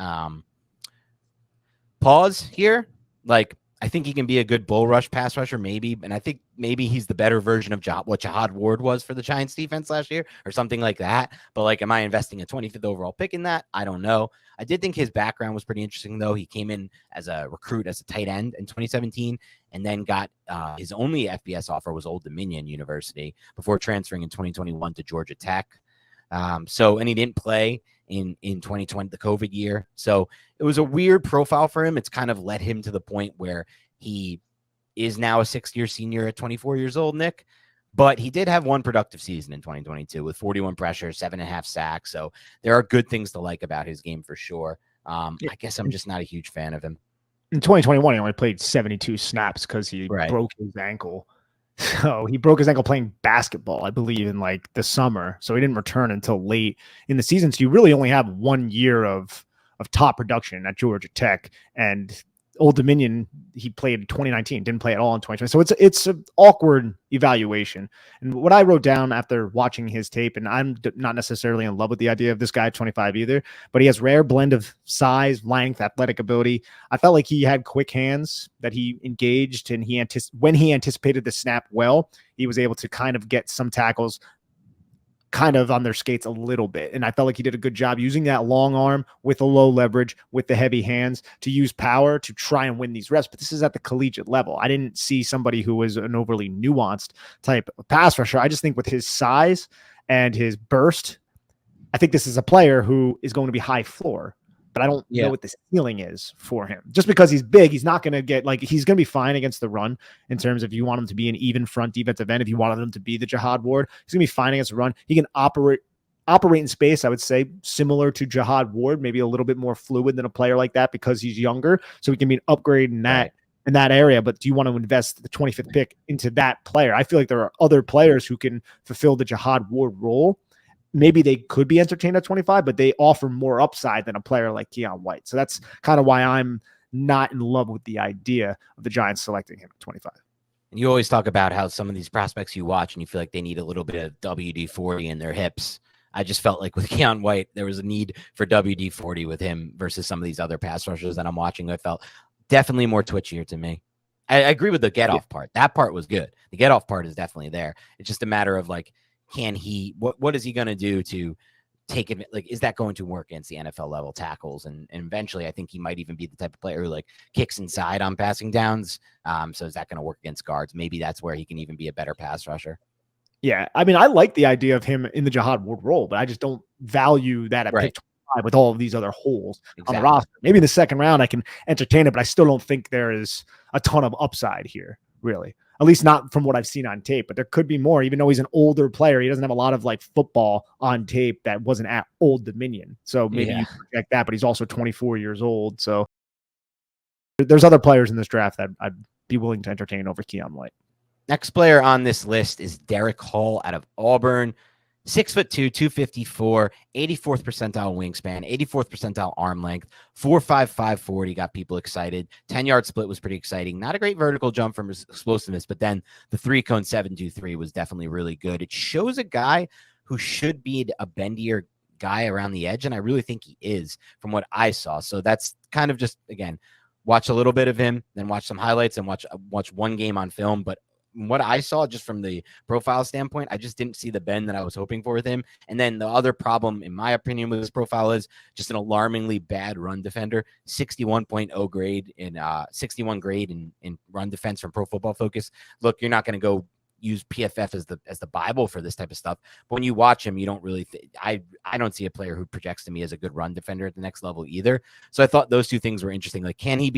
pause here. Like, I think he can be a good bull rush pass rusher, maybe. And I think maybe he's the better version of what Jahad Ward was for the Giants defense last year or something like that. But like, am I investing a 25th overall pick in that? I don't know. I did think his background was pretty interesting, though. He came in as a recruit, as a tight end in 2017, and then got his only FBS offer was Old Dominion University before transferring in 2021 to Georgia Tech. And he didn't play in 2020, the COVID year. So it was a weird profile for him. It's kind of led him to the point where he is now a sixth-year senior at 24 years old, Nick. But he did have one productive season in 2022 with 41 pressures, 7.5 sacks. So there are good things to like about his game for sure. I guess I'm just not a huge fan of him. In 2021, he only played 72 snaps because he broke his ankle. So he broke his ankle playing basketball, I believe, in like the summer. So he didn't return until late in the season. So you really only have 1 year of top production at Georgia Tech. And Old Dominion, he played in 2019, didn't play at all in 2020. So it's an awkward evaluation. And what I wrote down after watching his tape, and I'm not necessarily in love with the idea of this guy at 25 either, but he has rare blend of size, length, athletic ability. I felt like he had quick hands that he engaged, and when he anticipated the snap well, he was able to kind of get some tackles kind of on their skates a little bit. And I felt like he did a good job using that long arm with a low leverage, with the heavy hands to use power to try and win these reps. But this is at the collegiate level. I didn't see somebody who was an overly nuanced type of pass rusher. I just think with his size and his burst, I think this is a player who is going to be high floor, but I don't know what the ceiling is for him. Just because he's big, he's not going to get he's going to be fine against the run in terms of you want him to be an even front defensive end. If you wanted him to be the Jahad Ward, he's going to be fine against the run. He can operate in space, I would say, similar to Jahad Ward, maybe a little bit more fluid than a player like that because he's younger. So he can be an upgrade in that. In that area, but do you want to invest the 25th pick into that player? I feel like there are other players who can fulfill the Jahad Ward role. Maybe they could be entertained at 25, but they offer more upside than a player like Keon White. So that's kind of why I'm not in love with the idea of the Giants selecting him at 25. And you always talk about how some of these prospects you watch and you feel like they need a little bit of WD-40 in their hips. I just felt like with Keon White, there was a need for WD-40 with him versus some of these other pass rushers that I'm watching. I felt definitely more twitchier to me. I agree with the get-off part. That part was good. The get-off part is definitely there. It's just a matter of like, what is he going to do to take it? Like, is that going to work against the NFL level tackles? And eventually I think he might even be the type of player who like kicks inside on passing downs. So is that going to work against guards? Maybe that's where he can even be a better pass rusher. Yeah. I mean, I like the idea of him in the Jahad Ward role, but I just don't value that at pick 25 with all of these other holes on the roster. Maybe in the second round I can entertain it, but I still don't think there is a ton of upside here, really. At least not from what I've seen on tape, but there could be more, even though he's an older player. He doesn't have a lot of like football on tape that wasn't at Old Dominion. So maybe you project that, but he's also 24 years old. So there's other players in this draft that I'd be willing to entertain over Keon White. Next player on this list is Derek Hall out of Auburn. 6'2", 254, 84th percentile wingspan, 84th percentile arm length, 4.55 40 got people excited. 10-yard split was pretty exciting. Not a great vertical jump from his explosiveness, but then the 3-cone 7.23 was definitely really good. It shows a guy who should be a bendier guy around the edge, and I really think he is from what I saw. So that's kind of just, again, watch a little bit of him, then watch some highlights and watch one game on film. But what I saw just from the profile standpoint, I just didn't see the bend that I was hoping for with him. And then the other problem, in my opinion, with his profile is just an alarmingly bad run defender. 61.0 grade in 61 grade in run defense from Pro Football Focus. Look, you're not going to go use PFF as the Bible for this type of stuff. But when you watch him, you don't really I don't see a player who projects to me as a good run defender at the next level either. So I thought those two things were interesting. Like, can he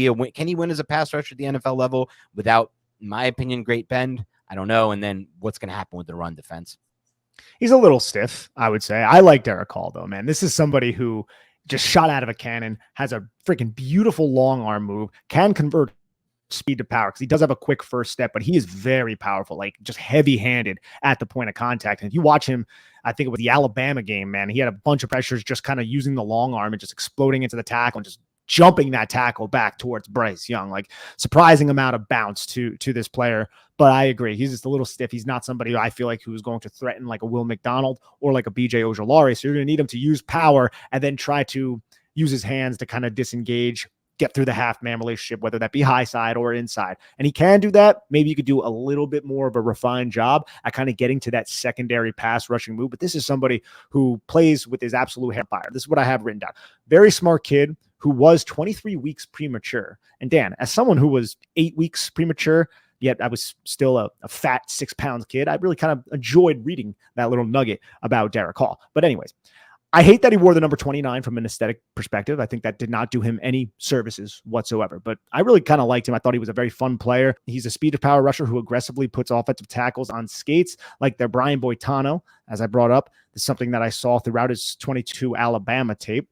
win as a pass rusher at the NFL level without, in my opinion, great bend? I don't know. And then what's going to happen with the run defense? He's a little stiff, I would say. I like Derek Hall, though, man. This is somebody who just shot out of a cannon, has a freaking beautiful long arm move, can convert speed to power because he does have a quick first step, but he is very powerful, like just heavy-handed at the point of contact. And if you watch him, I think it was the Alabama game, man, he had a bunch of pressures just kind of using the long arm and just exploding into the tackle and just jumping that tackle back towards Bryce Young. Like, surprising amount of bounce to this player. But I agree, he's just a little stiff. He's not somebody who I feel like who's going to threaten like a Will McDonald or like a BJ Ojolari. So you're going to need him to use power and then try to use his hands to kind of disengage, get through the half-man relationship, whether that be high side or inside. And he can do that. Maybe you could do a little bit more of a refined job at kind of getting to that secondary pass rushing move. But this is somebody who plays with his absolute hair fire. This is what I have written down. Very smart kid who was 23 weeks premature. And Dan, as someone who was 8 weeks premature, yet I was still a fat 6 pounds kid, I really kind of enjoyed reading that little nugget about Derek Hall. But anyways, I hate that he wore the number 29 from an aesthetic perspective. I think that did not do him any services whatsoever, but I really kind of liked him. I thought he was a very fun player. He's a speed to power rusher who aggressively puts offensive tackles on skates like their Brian Boitano, as I brought up. This is something that I saw throughout his 22 Alabama tape.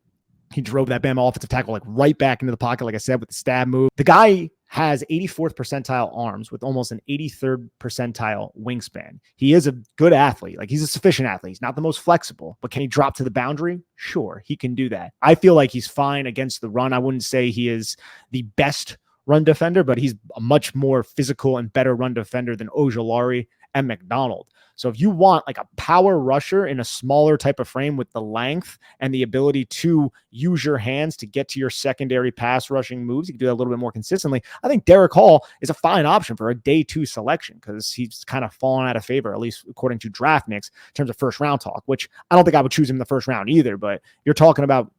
He drove that Bama offensive tackle like right back into the pocket, like I said, with the stab move. The guy has 84th percentile arms with almost an 83rd percentile wingspan. He is a good athlete. Like, he's a sufficient athlete. He's not the most flexible, but can he drop to the boundary? Sure, he can do that. I feel like he's fine against the run. I wouldn't say he is the best run defender, but he's a much more physical and better run defender than Ojolari and McDonald. So if you want like a power rusher in a smaller type of frame with the length and the ability to use your hands to get to your secondary pass rushing moves, you can do that a little bit more consistently. I think Derek Hall is a fine option for a day 2 selection because he's kind of fallen out of favor, at least according to DraftNix, in terms of first round talk, which I don't think I would choose him in the first round either, but you're talking about,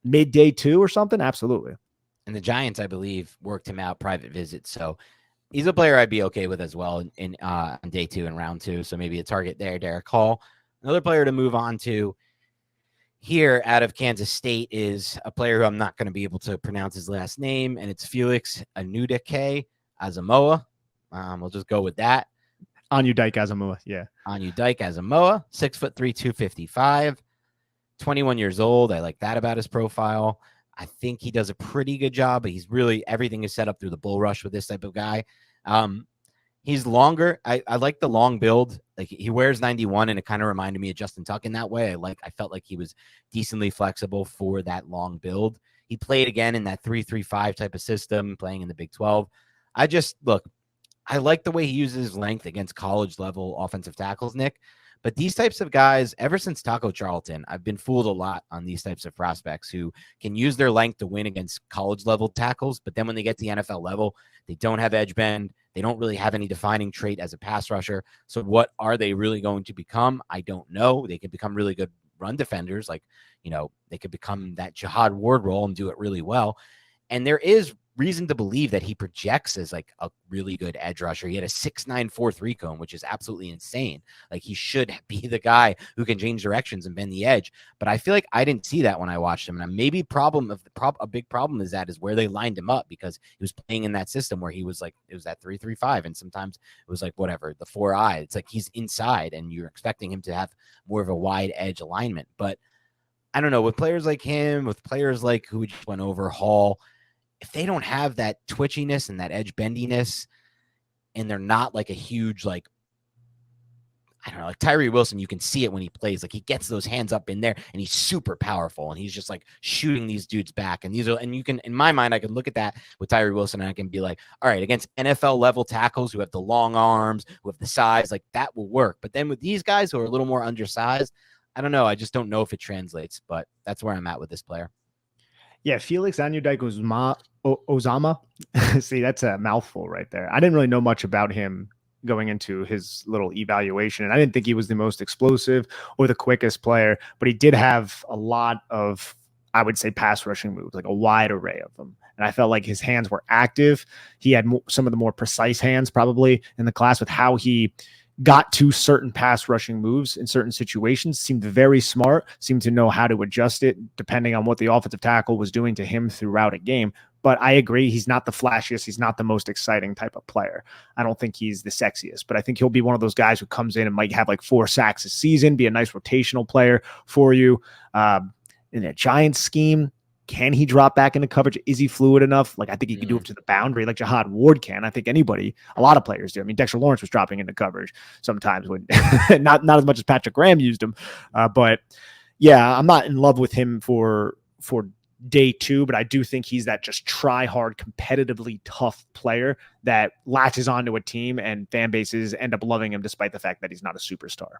mid day 2 or something. Absolutely. And the Giants, I believe, worked him out private visits. So he's a player I'd be okay with as well in on day 2 and round 2. So maybe a target there, Derek Hall. Another player to move on to here out of Kansas State is a player who I'm not going to be able to pronounce his last name, and it's Felix Anudike Asamoah. We'll just go with that. Onudike Asamoah, yeah. Onudike Asamoah, 6'3", 255, 21 years old. I like that about his profile. I think he does a pretty good job, but he's really, everything is set up through the bull rush with this type of guy. He's longer. I like the long build. Like, he wears 91, and it kind of reminded me of Justin Tuck in that way. I felt like he was decently flexible for that long build. He played again in that 3-3-5 type of system, playing in the Big 12. I like the way he uses his length against college level offensive tackles, Nick. But these types of guys, ever since Taco Charlton, I've been fooled a lot on these types of prospects who can use their length to win against college level tackles. But then when they get to the NFL level, they don't have edge bend. They don't really have any defining trait as a pass rusher. So what are they really going to become? I don't know. They could become really good run defenders. They could become that Jihad Ward role and do it really well. And there is reason to believe that he projects as like a really good edge rusher. He had a 6'9" 4.3 cone, which is absolutely insane. Like, he should be the guy who can change directions and bend the edge. But I feel like I didn't see that when I watched him. And maybe a big problem is where they lined him up, because he was playing in that system where he was like, it was that 3-3-5. And sometimes it was like, whatever, the 4-eye. It's like he's inside and you're expecting him to have more of a wide edge alignment. But I don't know, with players like him, with players like who just went over Hall, if they don't have that twitchiness and that edge bendiness, and they're not like a huge, like, I don't know, like Tyree Wilson, you can see it when he plays. Like he gets those hands up in there and he's super powerful and he's just like shooting these dudes back. And you can, in my mind, I can look at that with Tyree Wilson and I can be like, all right, against NFL level tackles who have the long arms, who have the size, like that will work. But then with these guys who are a little more undersized, I don't know. I just don't know if it translates, but that's where I'm at with this player. Yeah, Felix Ozama. See, that's a mouthful right there. I didn't really know much about him going into his little evaluation, and I didn't think he was the most explosive or the quickest player, but he did have a lot of, I would say, pass rushing moves, like a wide array of them. And I felt like his hands were active. He had some of the more precise hands probably in the class with how he got to certain pass rushing moves in certain situations, seemed very smart, seemed to know how to adjust it depending on what the offensive tackle was doing to him throughout a game. But I agree, he's not the flashiest. He's not the most exciting type of player. I don't think he's the sexiest, but I think he'll be one of those guys who comes in and might have like 4 sacks a season, be a nice rotational player for you. In a Giants scheme, can he drop back into coverage? Is he fluid enough? Like, I think he can do it to the boundary like Jihad Ward can. I think a lot of players do. I mean, Dexter Lawrence was dropping into coverage sometimes when not as much as Patrick Graham used him. But yeah, I'm not in love with him for day 2, but I do think he's that just try hard, competitively tough player that latches onto a team and fan bases end up loving him despite the fact that he's not a superstar.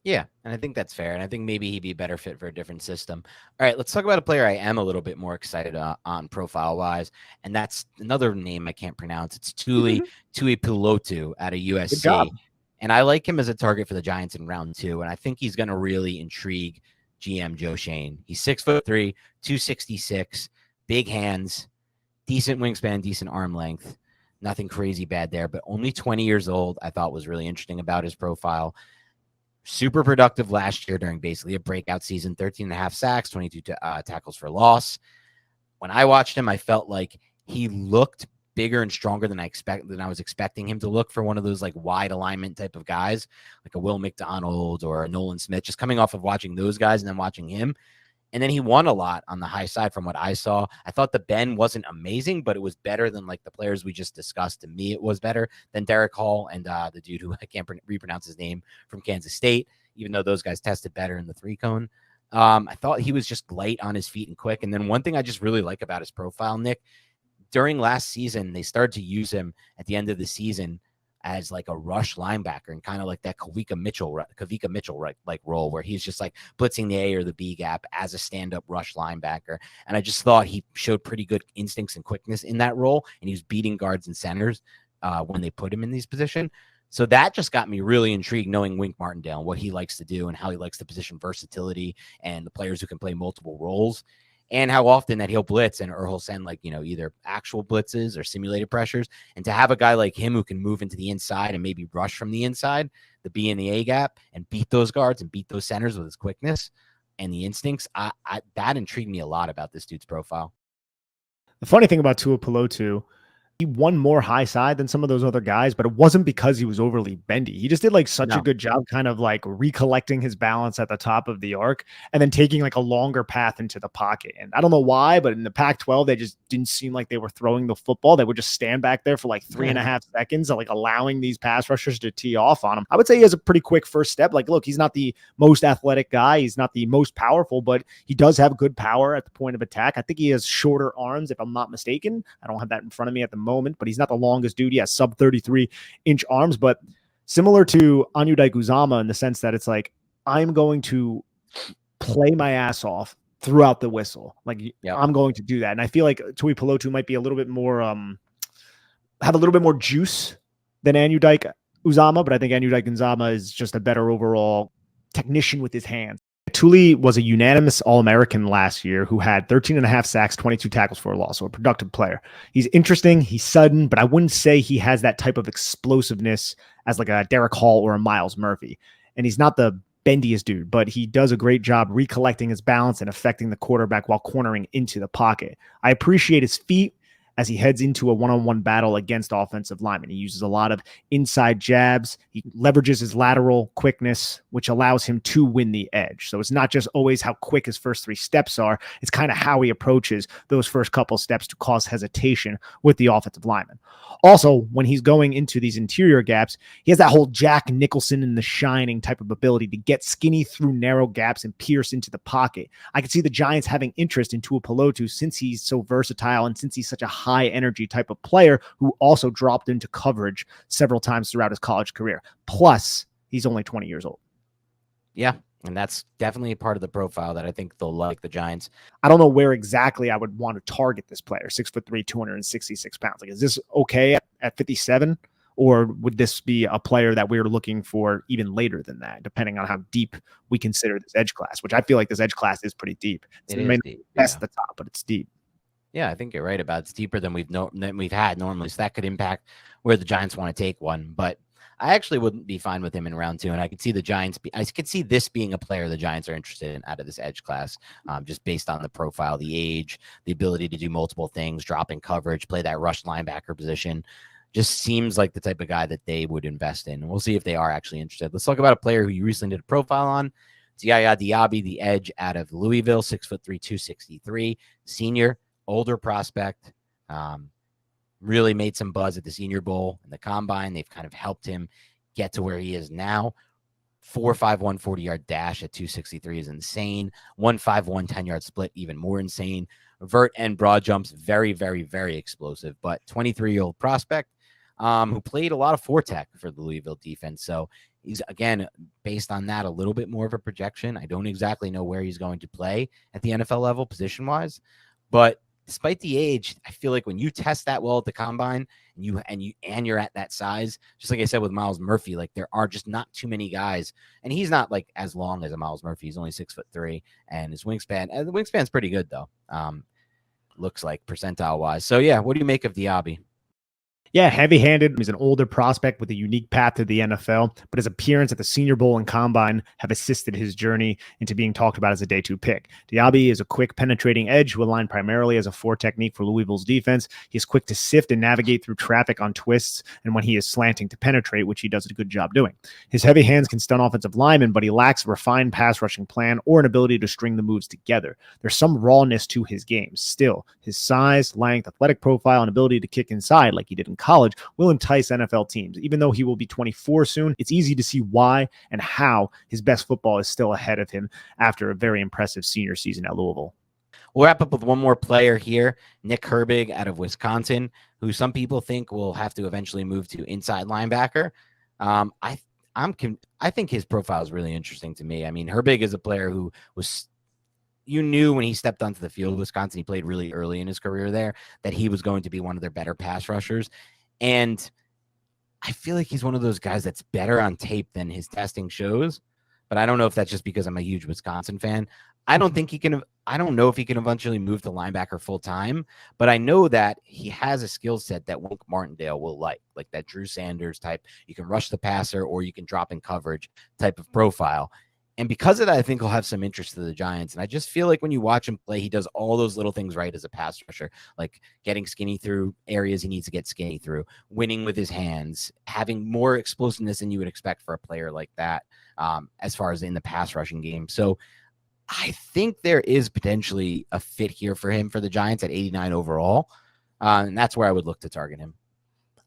Yeah, and I think that's fair. And I think maybe he'd be a better fit for a different system. All right, let's talk about a player I am a little bit more excited on profile-wise, and that's another name I can't pronounce. It's Tuipulotu out of USC. And I like him as a target for the Giants in round 2, and I think he's going to really intrigue GM Joe Schoen. He's 6'3", 266, big hands, decent wingspan, decent arm length. Nothing crazy bad there, but only 20 years old. I thought was really interesting about his profile. Super productive last year during basically a breakout season, 13 and a half sacks, 22 tackles for loss. When I watched him, I felt like he looked bigger and stronger than I was expecting him to look for one of those like wide alignment type of guys, like a Will McDonald or a Nolan Smith, just coming off of watching those guys and then watching him. And then he won a lot on the high side from what I saw. I thought the bend wasn't amazing, but it was better than like the players we just discussed. To me, it was better than Derek Hall and the dude who I can't repronounce his name from Kansas State, even though those guys tested better in the 3-cone. I thought he was just light on his feet and quick. And then one thing I just really like about his profile, Nick, during last season, they started to use him at the end of the season as like a rush linebacker and kind of like that Kavika Mitchell like role where he's just like blitzing the A or the B gap as a stand-up rush linebacker. And I just thought he showed pretty good instincts and quickness in that role, and he was beating guards and centers when they put him in these positions. So that just got me really intrigued, knowing Wink Martindale and what he likes to do and how he likes the position versatility and the players who can play multiple roles. And how often that he'll blitz or he'll send like, either actual blitzes or simulated pressures. And to have a guy like him who can move into the inside and maybe rush from the inside, the B and the A gap, and beat those guards and beat those centers with his quickness and the instincts, that intrigued me a lot about this dude's profile. The funny thing about Tuipulotu, he won more high side than some of those other guys, but it wasn't because he was overly bendy. He just did like such a good job kind of like recollecting his balance at the top of the arc and then taking like a longer path into the pocket. And I don't know why, but in the Pac-12, they just didn't seem like they were throwing the football. They would just stand back there for like 3.5 seconds, like allowing these pass rushers to tee off on him. I would say he has a pretty quick first step. Like, look, he's not the most athletic guy. He's not the most powerful, but he does have good power at the point of attack. I think he has shorter arms, if I'm not mistaken. I don't have that in front of me at the moment, but he's not the longest dude. He has sub 33-inch arms, but similar to Anyudike Uzama in the sense that it's like, I'm going to play my ass off throughout the whistle. Like, I'm going to do that. And I feel like Tuipulotu might be a little bit more, have a little bit more juice than Anyudike Uzama, but I think Anyudike Uzama is just a better overall technician with his hands. Tuli was a unanimous All-American last year who had 13 and a half sacks, 22 tackles for a loss, so a productive player. He's interesting, he's sudden, but I wouldn't say he has that type of explosiveness as like a Derek Hall or a Miles Murphy. And he's not the bendiest dude, but he does a great job recollecting his balance and affecting the quarterback while cornering into the pocket. I appreciate his feet. as he heads into a one-on-one battle against offensive linemen. He uses a lot of inside jabs. He leverages his lateral quickness, which allows him to win the edge. So it's not just always how quick his first 3 steps are. It's kind of how he approaches those first couple steps to cause hesitation with the offensive lineman. Also, when he's going into these interior gaps, he has that whole Jack Nicholson in The Shining type of ability to get skinny through narrow gaps and pierce into the pocket. I can see the Giants having interest in Tuipulotu since he's so versatile and since he's such a high energy type of player who also dropped into coverage several times throughout his college career. Plus, he's only 20 years old. Yeah. And that's definitely a part of the profile that I think they'll like the Giants. I don't know where exactly I would want to target this player. 6'3", 266 pounds. Like, is this okay at 57? Or would this be a player that we're looking for even later than that, depending on how deep we consider this edge class, which I feel like this edge class is pretty deep. It is deep. That's the top, but it's deep. Yeah, I think you're right about it. It's deeper than we've had normally. So that could impact where the Giants want to take one. But I actually wouldn't be fine with him in round 2. And I could see the Giants. I could see this being a player the Giants are interested in out of this edge class, just based on the profile, the age, the ability to do multiple things, drop in coverage, play that rush linebacker position. Just seems like the type of guy that they would invest in. And we'll see if they are actually interested. Let's talk about a player who you recently did a profile on. It's Yaya Diaby, the edge out of Louisville, 6'3", 263, senior, older prospect. Really made some buzz at the Senior Bowl and the Combine. They've kind of helped him get to where he is now. 4.51 40-yard dash at 263 is insane. 1.51 10-yard split, even more insane. Vert and broad jumps, very, very, very explosive. But 23-year-old prospect who played a lot of 4-tech for the Louisville defense. So he's, again, based on that, a little bit more of a projection. I don't exactly know where he's going to play at the NFL level position-wise, but despite the age, I feel like when you test that well at the Combine and you're at that size, just like I said with Myles Murphy, like there are just not too many guys, and he's not like as long as a Myles Murphy. He's only 6'3", and his wingspan, the wingspan's pretty good though. Looks like percentile wise. So yeah, what do you make of Diaby? Yeah, heavy-handed. He's an older prospect with a unique path to the NFL, but his appearance at the Senior Bowl and Combine have assisted his journey into being talked about as a day 2 pick. Diaby is a quick, penetrating edge who aligned primarily as a 4 technique for Louisville's defense. He is quick to sift and navigate through traffic on twists and when he is slanting to penetrate, which he does a good job doing. His heavy hands can stun offensive linemen, but he lacks a refined pass rushing plan or an ability to string the moves together. There's some rawness to his game. Still, his size, length, athletic profile, and ability to kick inside like he did in college will entice NFL teams. Even though he will be 24 soon, it's easy to see why and how his best football is still ahead of him after a very impressive senior season at Louisville. We'll wrap up with one more player here, Nick Herbig out of Wisconsin, who some people think will have to eventually move to inside linebacker. I think his profile is really interesting to me. I mean, Herbig is a player who was, you knew when he stepped onto the field, Wisconsin, he played really early in his career there, that he was going to be one of their better pass rushers. And I feel like he's one of those guys that's better on tape than his testing shows. But I don't know if that's just because I'm a huge Wisconsin fan. I don't know if he can eventually move to linebacker full time, but I know that he has a skill set that Wink Martindale will like that Drew Sanders type. You can rush the passer or you can drop in coverage type of profile. And because of that, I think he'll have some interest to the Giants. And I just feel like when you watch him play, he does all those little things right as a pass rusher, like getting skinny through areas he needs to get skinny through, winning with his hands, having more explosiveness than you would expect for a player like that, as far as in the pass rushing game. So I think there is potentially a fit here for him for the Giants at 89 overall. And that's where I would look to target him.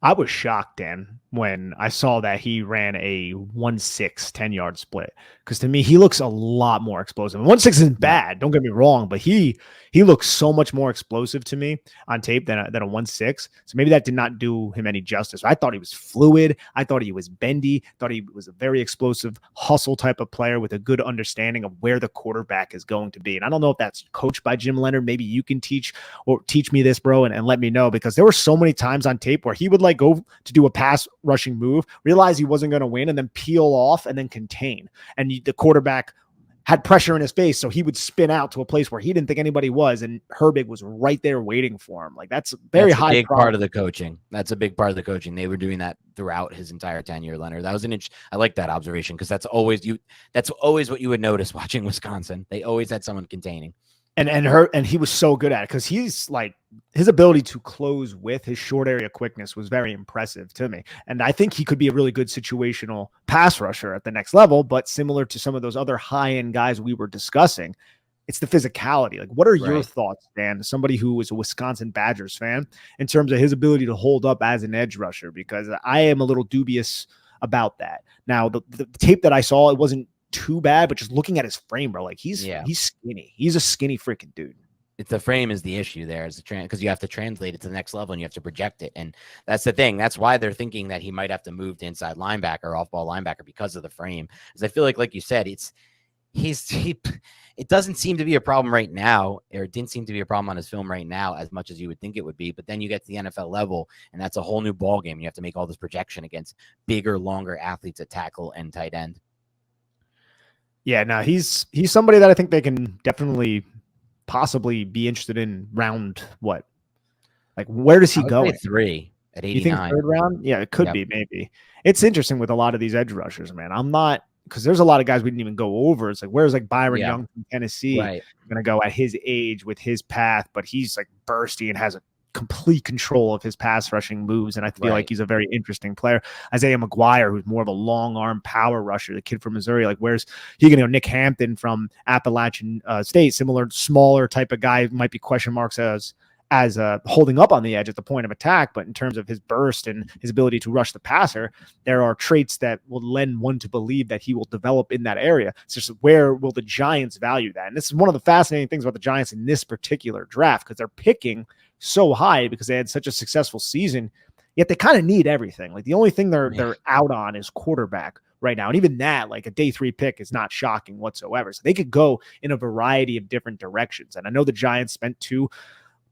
I was shocked, Dan, when I saw that he ran a 1.6 10-yard split. Because to me, he looks a lot more explosive. 1.6 isn't bad, don't get me wrong, but he looks so much more explosive to me on tape than a 1.6. So maybe that did not do him any justice. I thought he was fluid. I thought he was bendy. Thought he was a very explosive hustle type of player with a good understanding of where the quarterback is going to be. And I don't know if that's coached by Jim Leonard. Maybe you can teach me this, bro, and let me know, because there were so many times on tape where he would like go to do a pass rushing move, realize he wasn't going to win, and then peel off and then contain. And the quarterback had pressure in his face, so he would spin out to a place where he didn't think anybody was, and Herbig was right there waiting for him. Like that's very high. A big part of the coaching. That's a big part of the coaching. They were doing that throughout his entire tenure, Leonard. That was I like that observation, because that's always what you would notice watching Wisconsin. They always had someone containing. And he was so good at it because he's like his ability to close with his short area quickness was very impressive to me. And I think he could be a really good situational pass rusher at the next level, but similar to some of those other high end guys we were discussing, it's the physicality. Like, what are your thoughts, Dan, somebody who is a Wisconsin Badgers fan, in terms of his ability to hold up as an edge rusher? Because I am a little dubious about that. Now, the tape that I saw, it wasn't too bad, but just looking at his frame, bro, like he's skinny. He's a skinny freaking dude. It's the frame is the issue there, is because you have to translate it to the next level and you have to project it, and that's the thing. That's why they're thinking that he might have to move to inside linebacker, off ball linebacker, because of the frame. Because I feel like you said, it doesn't seem to be a problem right now, or it didn't seem to be a problem on his film right now as much as you would think it would be. But then you get to the NFL level, and that's a whole new ball game. You have to make all this projection against bigger, longer athletes at tackle and tight end. Yeah, no, he's somebody that I think they can definitely possibly be interested in round what? Like, where does he go? 3 at 89. You think third round? Yeah, it could be, maybe. It's interesting with a lot of these edge rushers, man. I'm not, because there's a lot of guys we didn't even go over. It's like, where's like Byron Young from Tennessee going to go at his age with his path, but he's like bursty and has a complete control of his pass rushing moves, and I feel like he's a very interesting player. Isaiah McGuire, who's more of a long arm power rusher, the kid from Missouri, like where's he gonna go? Nick Hampton from Appalachian State, similar smaller type of guy, might be question marks as holding up on the edge at the point of attack, but in terms of his burst and his ability to rush the passer, there are traits that will lend one to believe that he will develop in that area. It's just, where will the Giants value that? And this is one of the fascinating things about the Giants in this particular draft, because they're picking so high because they had such a successful season, yet they kind of need everything. Like, the only thing they're out on is quarterback right now. And even that, like a day 3 pick, is not shocking whatsoever. So they could go in a variety of different directions. And I know the Giants spent 2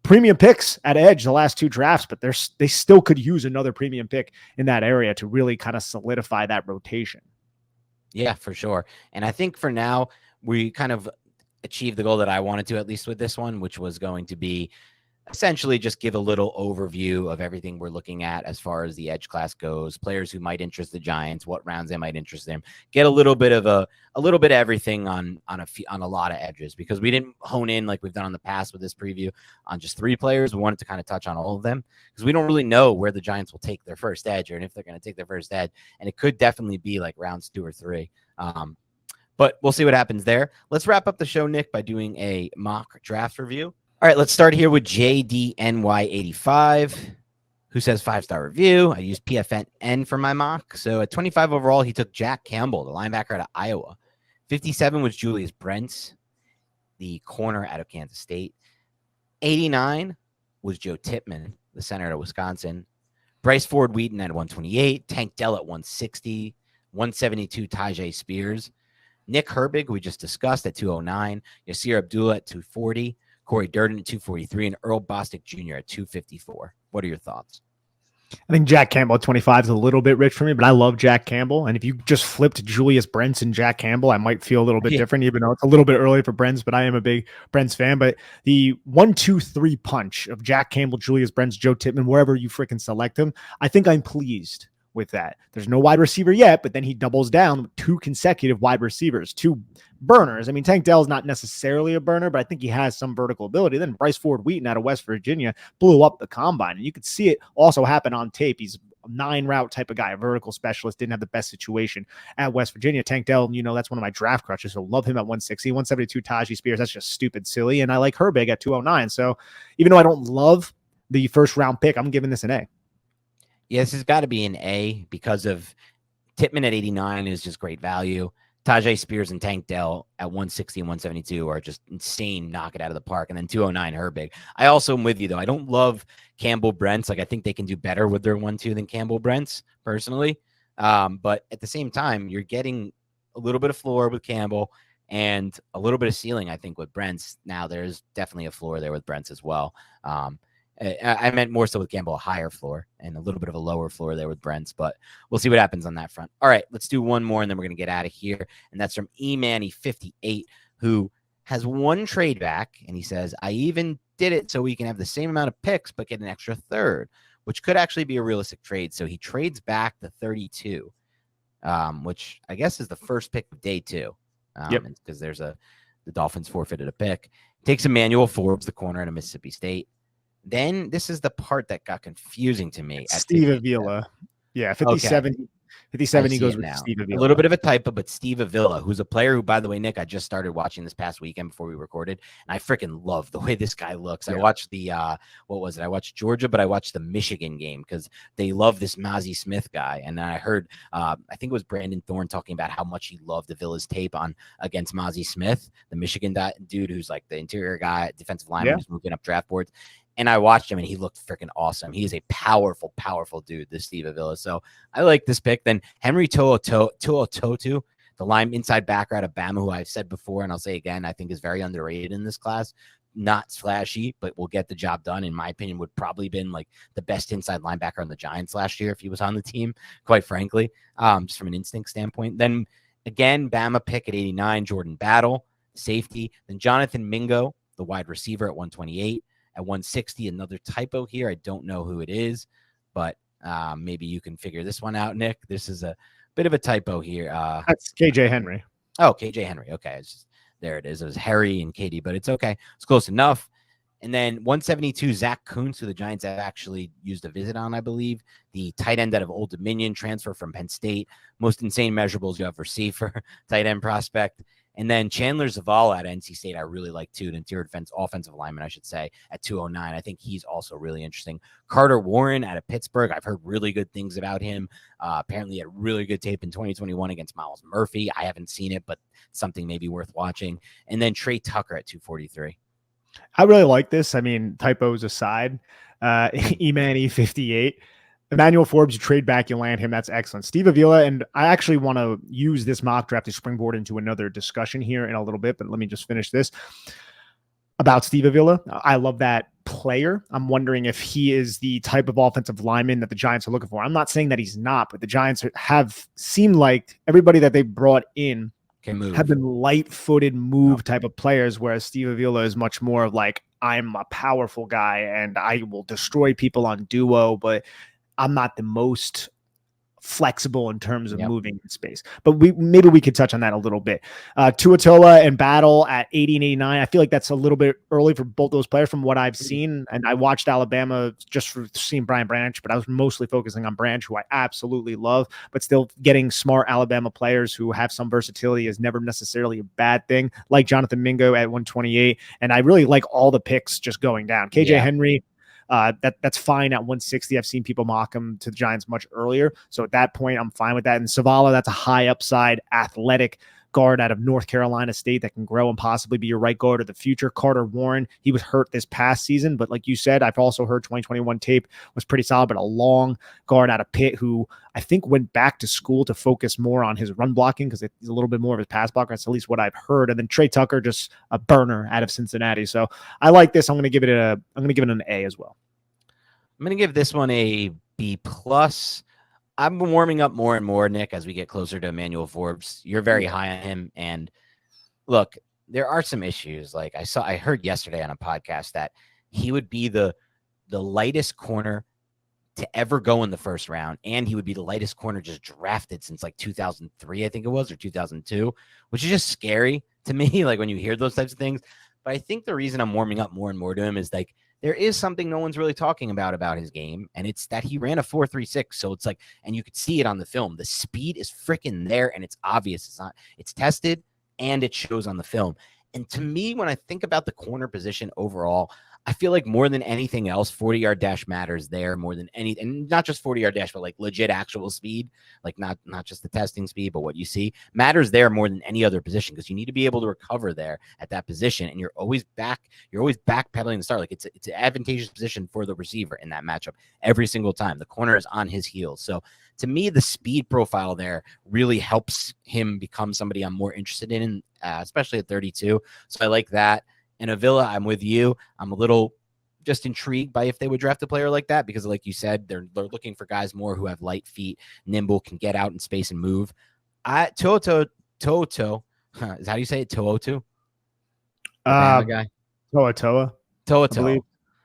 premium picks at edge the last 2 drafts, but they still could use another premium pick in that area to really kind of solidify that rotation. Yeah, for sure. And I think for now, we kind of achieved the goal that I wanted to, at least with this one, which was going to be essentially just give a little overview of everything we're looking at as far as the edge class goes, players who might interest the Giants, what rounds they might interest them, get a little bit of everything on a lot of edges, because we didn't hone in like we've done in the past with this preview on just 3 players. We wanted to kind of touch on all of them because we don't really know where the Giants will take their first edge, or if they're going to take their first edge, and it could definitely be like rounds 2 or 3. But we'll see what happens there. Let's wrap up the show, Nick, by doing a mock draft review. All right, let's start here with JDNY85, who says 5-star review. I used PFN for my mock. So at 25 overall, he took Jack Campbell, the linebacker out of Iowa. 57 was Julius Brents, the corner out of Kansas State. 89 was Joe Tippmann, the center out of Wisconsin. Bryce Ford Wheaton at 128. Tank Dell at 160. 172 Tajay Spears. Nick Herbig, we just discussed, at 209. Yasir Abdullah at 240. Corey Durden at 243, and Earl Bostic Jr. at 254. What are your thoughts? I think Jack Campbell at 25 is a little bit rich for me, but I love Jack Campbell. And if you just flipped Julius Brents and Jack Campbell, I might feel a little bit different, even though it's a little bit early for Brents, but I am a big Brents fan. But the 1-2-3 punch of Jack Campbell, Julius Brents, Joe Tippmann, wherever you freaking select him, I think I'm pleased with that. There's no wide receiver yet, but then he doubles down with 2 consecutive wide receivers, 2 burners. I mean, Tank Dell's not necessarily a burner, but I think he has some vertical ability. Then Bryce Ford Wheaton out of West Virginia blew up the combine, and you could see it also happen on tape. He's a 9-route type of guy, a vertical specialist, didn't have the best situation at West Virginia. Tank Dell, that's one of my draft crutches, so love him at 160. 172 Tajay Spears, that's just stupid silly, and I like Herbig at 209. So even though I don't love the first round pick, I'm giving this an A. Yeah, this has got to be an A because of Tippmann at 89 is just great value. Tajay Spears and Tank Dell at 160 and 172 are just insane, knock it out of the park. And then 209 Herbig. I also am with you, though. I don't love Campbell Brents. Like, I think they can do better with their 1-2 than Campbell Brents, personally. But at the same time, you're getting a little bit of floor with Campbell and a little bit of ceiling, I think, with Brents. Now, there's definitely a floor there with Brents as well. I meant more so with Campbell, a higher floor, and a little bit of a lower floor there with Brents, but we'll see what happens on that front. All right, let's do one more, and then we're going to get out of here. And that's from eManny58, who has 1 trade back, and he says, I even did it so we can have the same amount of picks, but get an extra 3rd, which could actually be a realistic trade. So he trades back the 32, which I guess is the first pick of day 2. Because the Dolphins forfeited a pick. Takes Emmanuel Forbes, the corner out of Mississippi State. Then this is the part that got confusing to me. At Steve Avila. Yeah, 57. Okay. 57, he see goes it with now. Steve Avila. A little bit of a typo, but Steve Avila, who's a player who, by the way, Nick, I just started watching this past weekend before we recorded, and I freaking love the way this guy looks. Yeah. I watched the what was it? I watched Georgia, but I watched the Michigan game because they love this Mozzie Smith guy, and I heard I think it was Brandon Thorne talking about how much he loved Avila's tape on against Mozzie Smith, the Michigan dude who's like the interior guy, defensive lineman who's moving up draft boards. And I watched him, and he looked freaking awesome. He is a powerful, powerful dude, this Steve Avila. So I like this pick. Then Henry Tuototu, the line inside backer out of Bama, who I've said before, and I'll say again, I think is very underrated in this class. Not flashy, but will get the job done. In my opinion, would probably been like the best inside linebacker on the Giants last year if he was on the team, quite frankly, just from an instinct standpoint. Then again, Bama pick at 89, Jordan Battle, safety. Then Jonathan Mingo, the wide receiver at 128. At 160, another typo here. I don't know who it is, but maybe you can figure this one out, Nick. This is a bit of a typo here. That's KJ Henry. Oh, KJ Henry. Okay. There it is. It was Harry and Katie, but it's okay. It's close enough. And then 172, Zach Kuntz, who the Giants have actually used a visit on, I believe. The tight end out of Old Dominion, transfer from Penn State. Most insane measurables you ever see for tight end prospect. And then Chandler Zavala at NC State, I really like too. An interior defense, offensive lineman, I should say, at 209. I think he's also really interesting. Carter Warren out of Pittsburgh. I've heard really good things about him. Apparently, he had really good tape in 2021 against Miles Murphy. I haven't seen it, but something maybe worth watching. And then Trey Tucker at 243. I really like this. I mean, typos aside, Emani 58. Emmanuel Forbes, you trade back, you land him. That's excellent. Steve Avila, and I actually want to use this mock draft to springboard into another discussion here in a little bit, but let me just finish this. About Steve Avila, I love that player. I'm wondering if he is the type of offensive lineman that the Giants are looking for. I'm not saying that he's not, but the Giants have seemed like everybody that they brought in have been light-footed move type of players, whereas Steve Avila is much more of like, I'm a powerful guy and I will destroy people on duo, but I'm not the most flexible in terms of moving in space. But maybe we could touch on that a little bit. Tuatola and Battle at 80 and 89. I feel like that's a little bit early for both those players from what I've seen. And I watched Alabama just for seeing Brian Branch, but I was mostly focusing on Branch, who I absolutely love, but still getting smart Alabama players who have some versatility is never necessarily a bad thing, like Jonathan Mingo at 128. And I really like all the picks just going down. KJ Henry, that's fine at 160. I've seen people mock him to the Giants much earlier. So at that point, I'm fine with that. And Zavala, that's a high upside athletic guard out of North Carolina State that can grow and possibly be your right guard of the future. Carter Warren, he was hurt this past season, but like you said, I've also heard 2021 tape was pretty solid, but a long guard out of Pitt who I think went back to school to focus more on his run blocking because he's a little bit more of his pass blocker. That's at least what I've heard. And then Trey Tucker, just a burner out of Cincinnati. So I like this. I'm going to give it an A as well. I'm going to give this one a B plus. I'm warming up more and more, Nick, as we get closer to Emmanuel Forbes. You're very high on him. And look, there are some issues. Like I heard yesterday on a podcast that he would be the lightest corner to ever go in the first round. And he would be the lightest corner just drafted since like 2003, I think it was, or 2002, which is just scary to me. Like when you hear those types of things. But I think the reason I'm warming up more and more to him is like, there is something no one's really talking about his game, and it's that he ran a 4.36. So it's like, and you could see it on the film. The speed is freaking there, and it's obvious. It's tested, and it shows on the film. And to me, when I think about the corner position overall, I feel like more than anything else, 40-yard dash matters there more than anything. And not just 40-yard dash, but like legit actual speed, like not just the testing speed, but what you see matters there more than any other position because you need to be able to recover there at that position. And you're always backpedaling the start. Like it's an advantageous position for the receiver in that matchup every single time. The corner is on his heels. So to me, the speed profile there really helps him become somebody I'm more interested in, especially at 32. So I like that. And Avila, I'm with you. I'm a little just intrigued by if they would draft a player like that because, like you said, they're looking for guys more who have light feet, nimble, can get out in space and move. Toto, is how you say it? Tootu? Guy. Toa.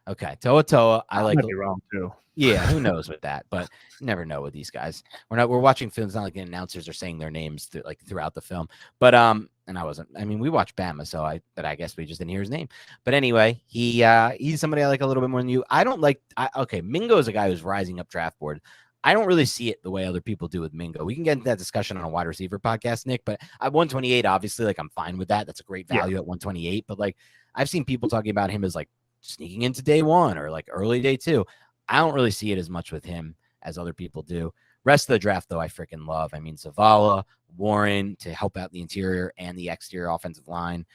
Okay, Toa. I like. Might be wrong too. Yeah, who knows with that? But you never know with these guys. We're watching films. Not like the announcers are saying their names throughout the film. But and I wasn't. I mean, we watched Bama, but I guess we just didn't hear his name. But anyway, he's somebody I like a little bit more than you. I don't like. Okay, Mingo is a guy who's rising up draft board. I don't really see it the way other people do with Mingo. We can get into that discussion on a wide receiver podcast, Nick. But at 128, obviously, like I'm fine with that. That's a great value at 128. But like I've seen people talking about him as like sneaking into day one or like early day two. I don't really see it as much with him as other people do. Rest of the draft, though, I freaking love. I mean, Zavala, Warren to help out the interior and the exterior offensive line.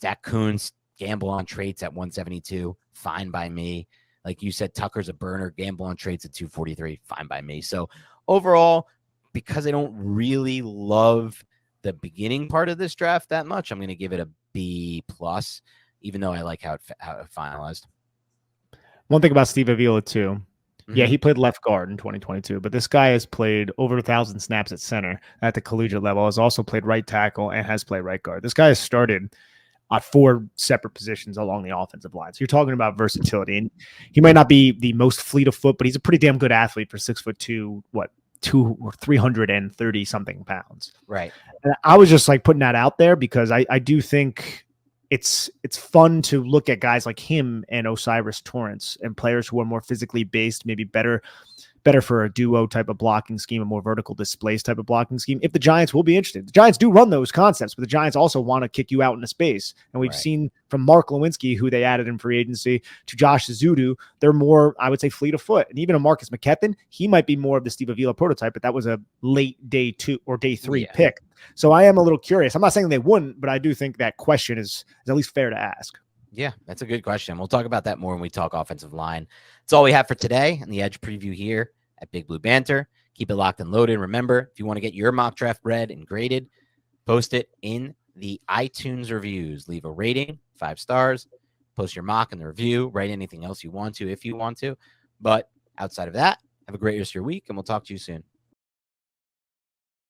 Dak Kuntz, gamble on traits at 172, fine by me. Like you said, Tucker's a burner, gamble on traits at 243, fine by me. So overall, because I don't really love the beginning part of this draft that much, I'm going to give it a B+, even though I like how it finalized. One thing about Steve Avila, too. Yeah, he played left guard in 2022, but this guy has played over 1,000 snaps at center at the collegiate level, has also played right tackle, and has played right guard. This guy has started at 4 separate positions along the offensive line. So you're talking about versatility. And he might not be the most fleet of foot, but he's a pretty damn good athlete for 6'2", 330 something pounds. Right. And I was just like putting that out there because I do think it's fun to look at guys like him and Osiris Torrance and players who are more physically based, maybe better for a duo type of blocking scheme, a more vertical displaced type of blocking scheme. If the Giants will be interested, the Giants do run those concepts, but the Giants also want to kick you out into space. And we've seen from Mark Lewinsky, who they added in free agency, to Josh Zudu, they're more, I would say, fleet of foot. And even a Marcus McKethan, he might be more of the Steve Avila prototype, but that was a late day 2 or day 3 pick. So I am a little curious. I'm not saying they wouldn't, but I do think that question is at least fair to ask. Yeah, that's a good question. We'll talk about that more when we talk offensive line. That's all we have for today on the Edge preview here at Big Blue Banter. Keep it locked and loaded. Remember, if you want to get your mock draft read and graded, post it in the iTunes reviews. Leave a rating, 5 stars. Post your mock in the review. Write anything else you want to if you want to. But outside of that, have a great rest of your week, and we'll talk to you soon.